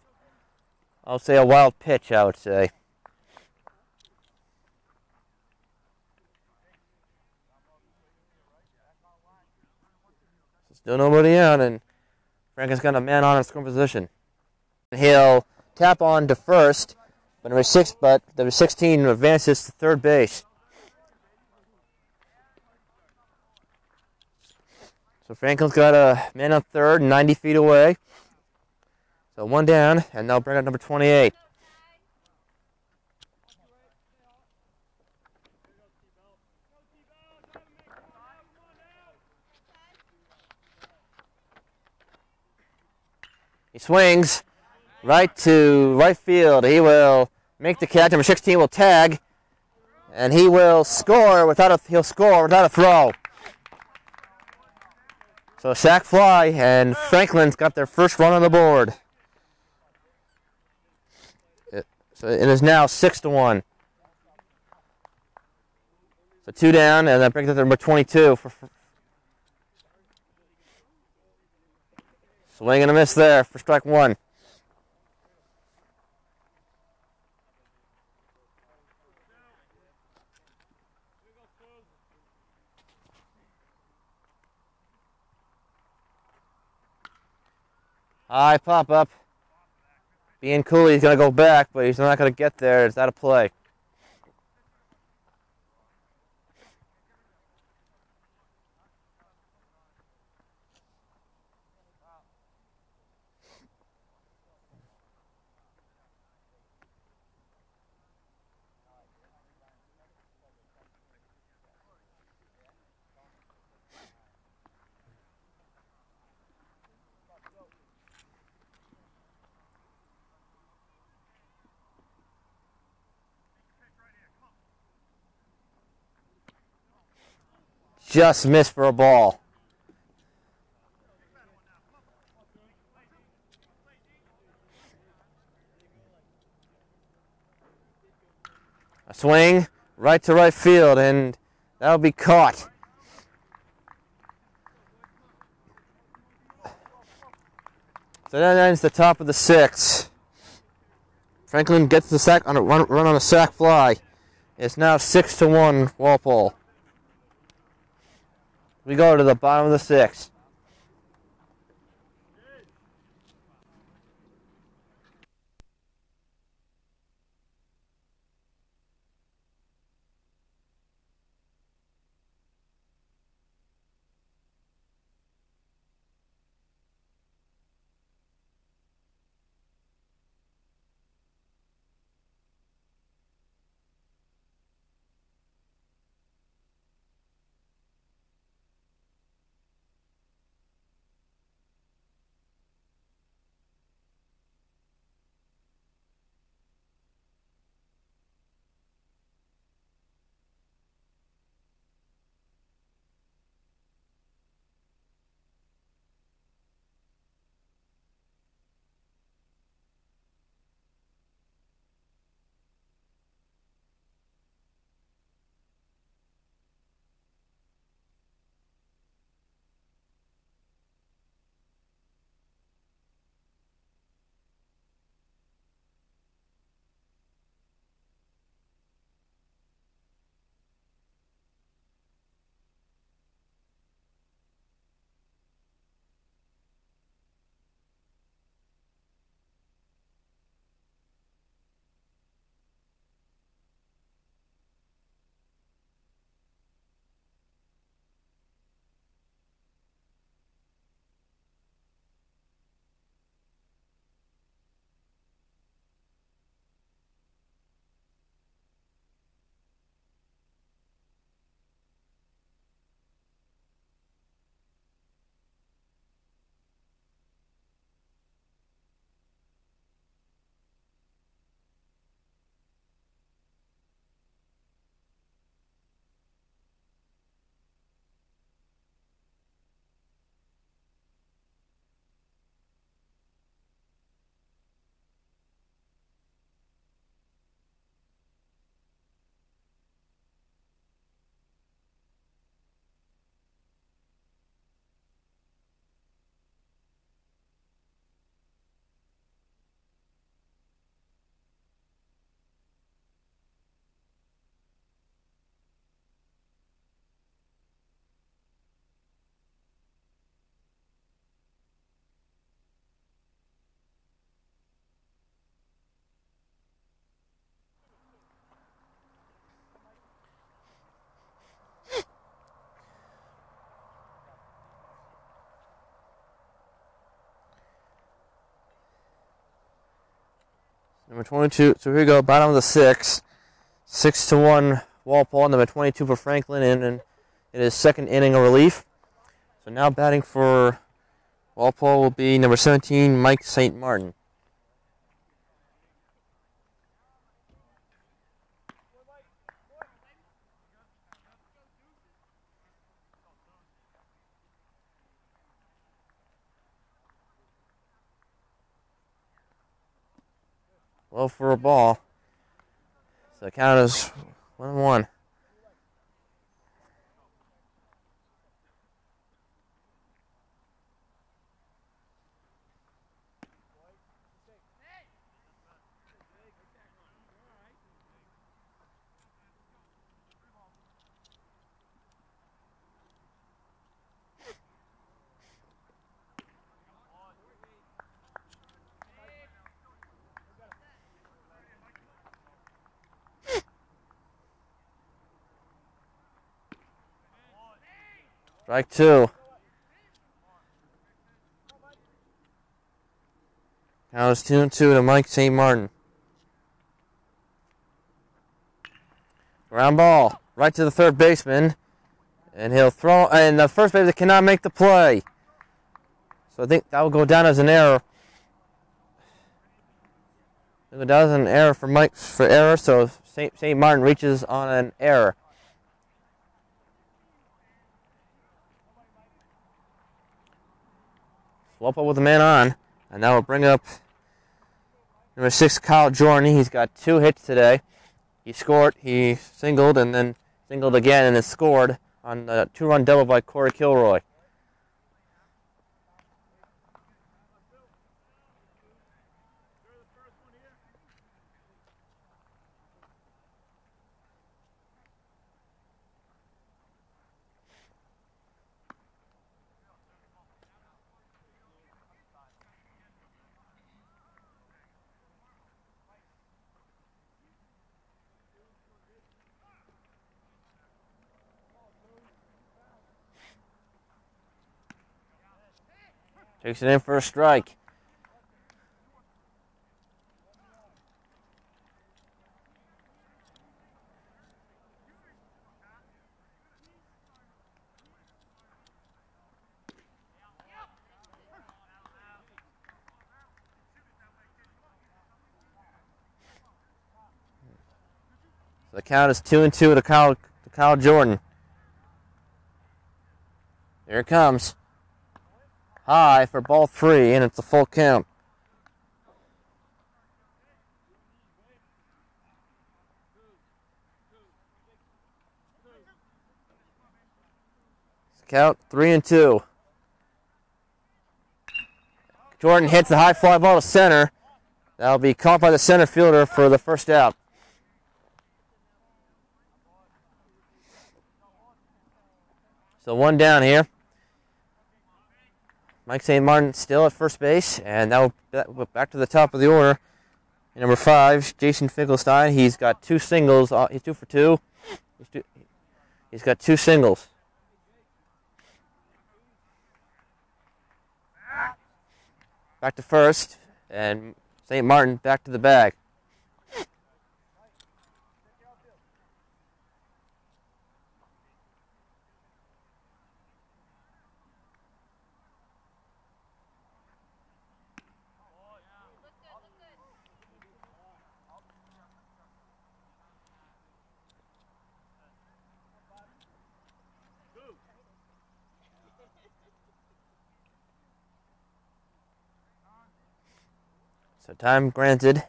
I'll say a wild pitch, I would say. Still nobody out, and Franklin's got a man on in scoring position. He'll tap on to first, but number 16 advances to third base. So Franklin's got a man on third, 90 feet away. So 1 down, and now bring out number 28. He swings right to right field. He will make the catch. Number 16 will tag, and he will score without a throw. So a sac fly, and Franklin's got their first run on the board. So it is now 6-1. So 2 down, and that brings up to number 22 for. Swing and a miss there for strike 1. High pop up. Being cool, he's going to go back, but he's not going to get there. It's out of play. just missed for a ball. A swing right to right field, and that'll be caught. So that ends the top of the 6th. Franklin gets the sack on a run on a sack fly. It's now 6-1 Walpole. We go to the bottom of the 6th. Number 22, so here we go, bottom of the 6th. 6-1 Walpole, number 22 for Franklin, and it is second inning of relief. So now batting for Walpole will be number 17, Mike St. Martin. Low for a ball. So the count is 1-1. Strike 2. Now it's 2-2 to Mike St. Martin. Ground ball right to the third baseman. And he'll throw, and the first baseman cannot make the play. So I think that will go down as an error. It'll go down as an error for error, so St. Martin reaches on an error. Walpole with a man on. And now we'll bring up number 6, Kyle Jordan. He's got 2 hits today. He scored, he singled, and then singled again, and then scored on a 2-run double by Corey Kilroy. Takes it in for a strike. So the count is 2-2 to Kyle Jordan. Here it comes. High for ball 3, and it's a full count. Count 3-2. Jordan hits the high fly ball to center. That'll be caught by the center fielder for the first out. So 1 down here. Mike St. Martin still at first base, and now back to the top of the order. Number 5, Jason Finkelstein. He's got 2 singles. He's 2 for 2. He's got 2 singles. Back to first, and St. Martin back to the bag. So time granted.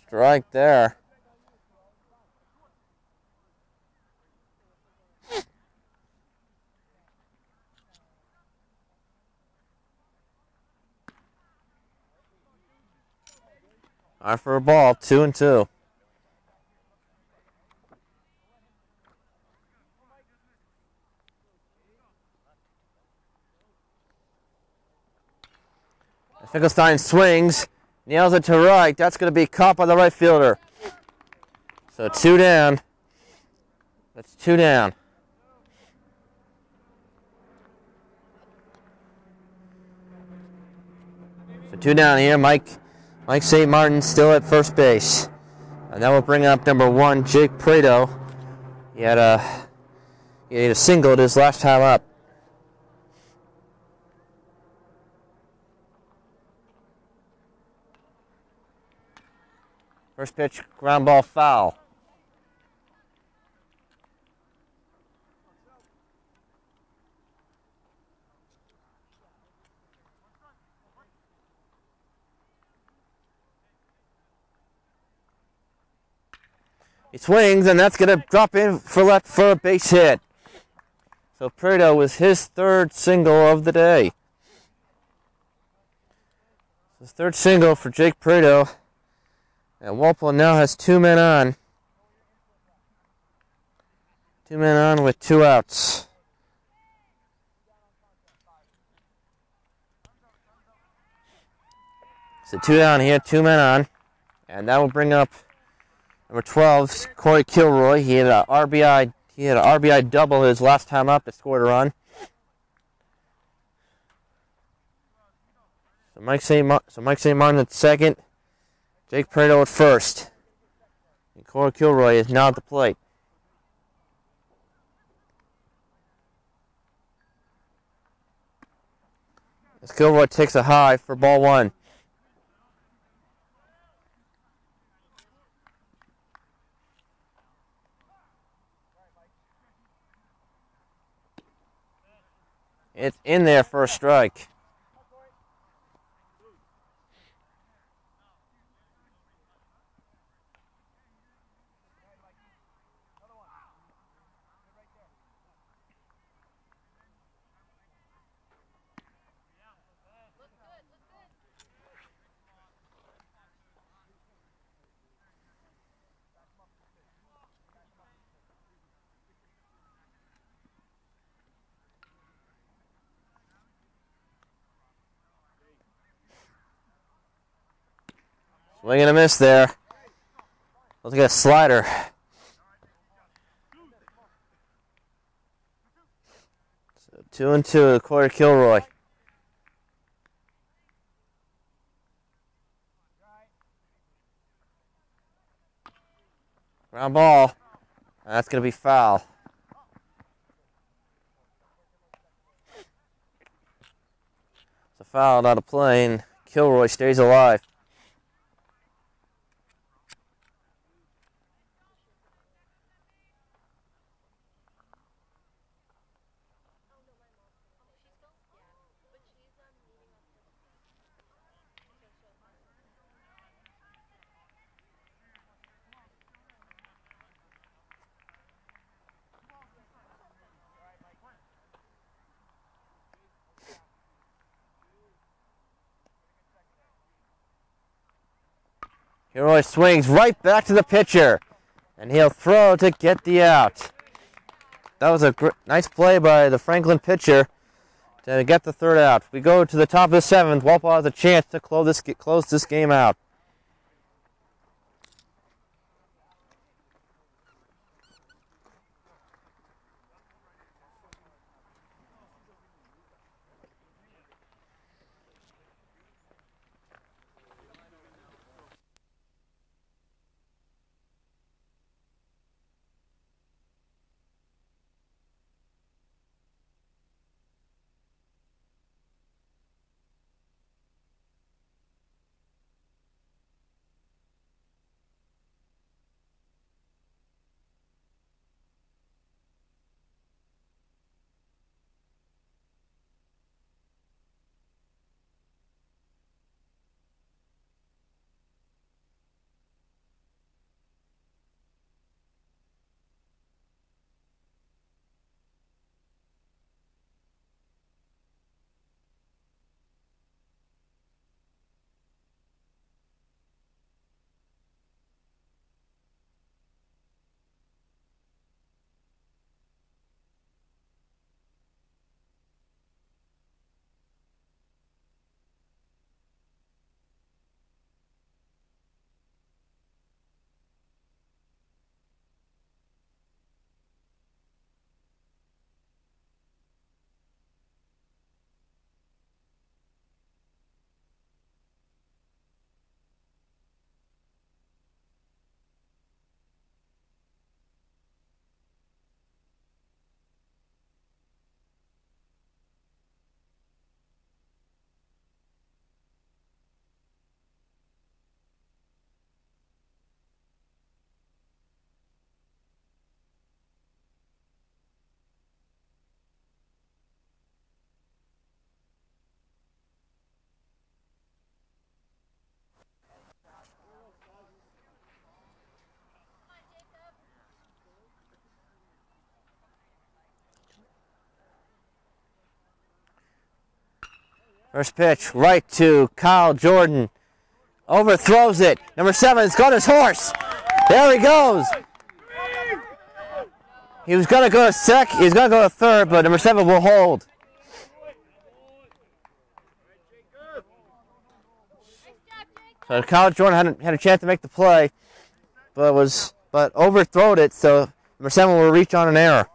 Strike there. All right, for a ball, 2-2. Finkelstein swings, nails it to right. That's going to be caught by the right fielder. So 2 down. That's 2 down. So 2 down here. Mike St. Martin still at first base. And that will bring up number 1, Jake Prado. He had a single his last time up. First pitch, ground ball foul. He swings, and that's going to drop in for left for a base hit. So Prado was his 3rd single of the day. His 3rd single for Jake Prado. And Walpole now has 2 men on. 2 men on with 2 outs. So 2 down here, 2 men on. And that will bring up number 12, Corey Kilroy. He had an RBI double his last time up that scored a run. So Mike St. Martin at second. Jake Prado at first. Corey Kilroy is now at the plate. As Kilroy takes a high for ball 1. It's in there for a strike. Swing and a miss there. Let's get a slider. So 2-2 to Corey Kilroy. Ground ball. That's going to be foul. It's a foul out of play, and Kilroy stays alive. Kilroy swings right back to the pitcher, and he'll throw to get the out. That was a nice play by the Franklin pitcher to get the third out. We go to the top of the 7th. Walpole has a chance to close this game out. First pitch, right to Kyle Jordan. Overthrows it. Number 7's got his horse. There he goes. He was going to go to he's going to go to third, but number 7 will hold. So Kyle Jordan had a chance to make the play, but overthrowed it, so number 7 will reach on an error.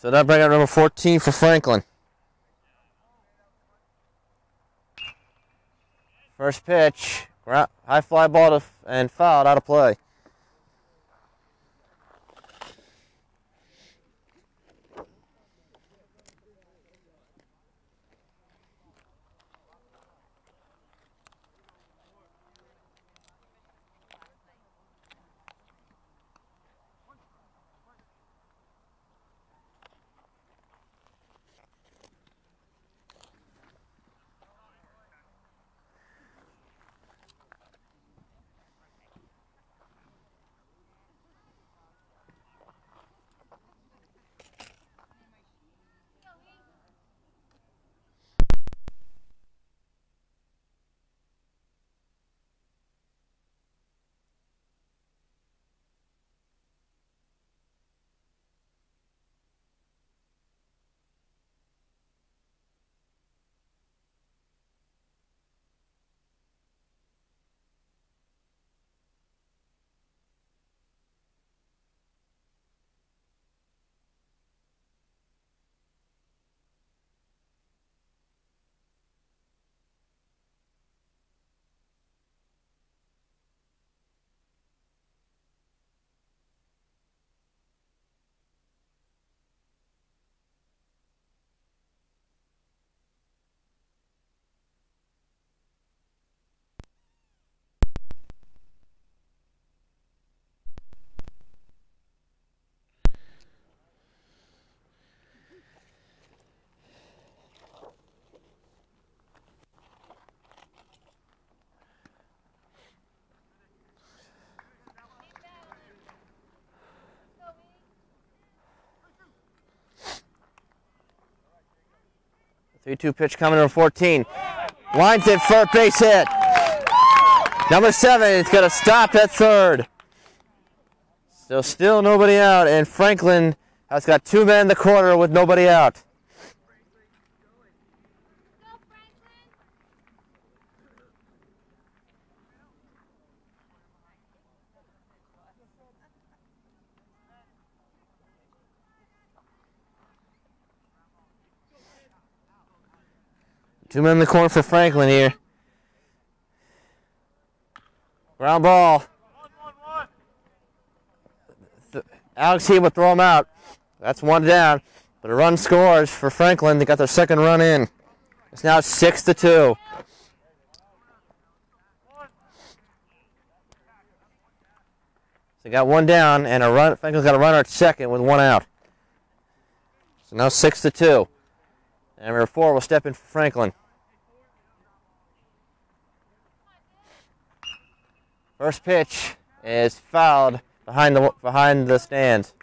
So that brings out number 14 for Franklin. First pitch, high fly ball and fouled out of play. The 3-2 pitch coming to 14. Lines it, first base hit. Number 7 is going to stop at third. So still nobody out, and Franklin has got 2 men in the corner with nobody out. Two men in the corner for Franklin here. Ground ball. Alex Heat will throw him out. That's 1 down. But a run scores for Franklin. They got their second run in. It's now 6-2. They got 1 down and a run. Franklin's got a runner at second with 1 out. So now 6-2. And number 4 will step in for Franklin. First pitch is fouled behind the stands.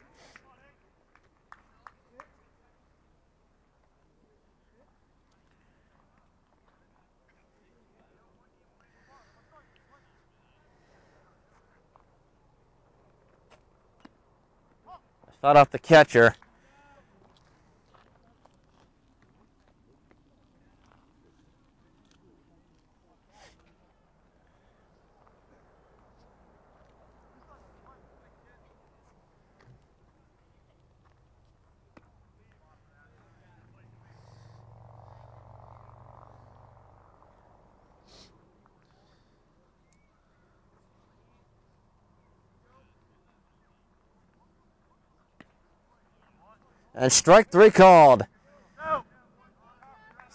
Fouled off the catcher. And strike 3 called. So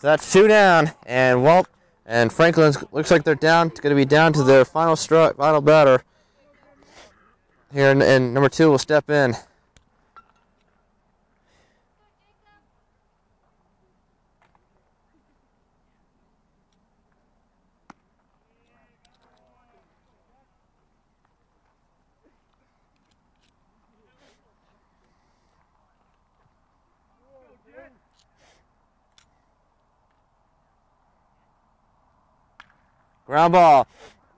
that's 2 down, and Franklin looks like they're going to be down to their final batter. Here, and number 2 will step in. Ground ball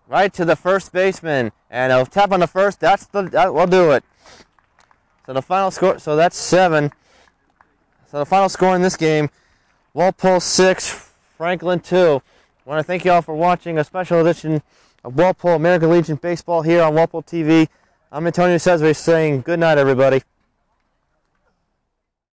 right to the first baseman, and he'll tap on the first. That will do it. So the final score. So that's 7. So the final score in this game: Walpole 6, Franklin 2. I want to thank you all for watching a special edition of Walpole American Legion Baseball here on Walpole TV. I'm Antonio Cesare saying good night, everybody.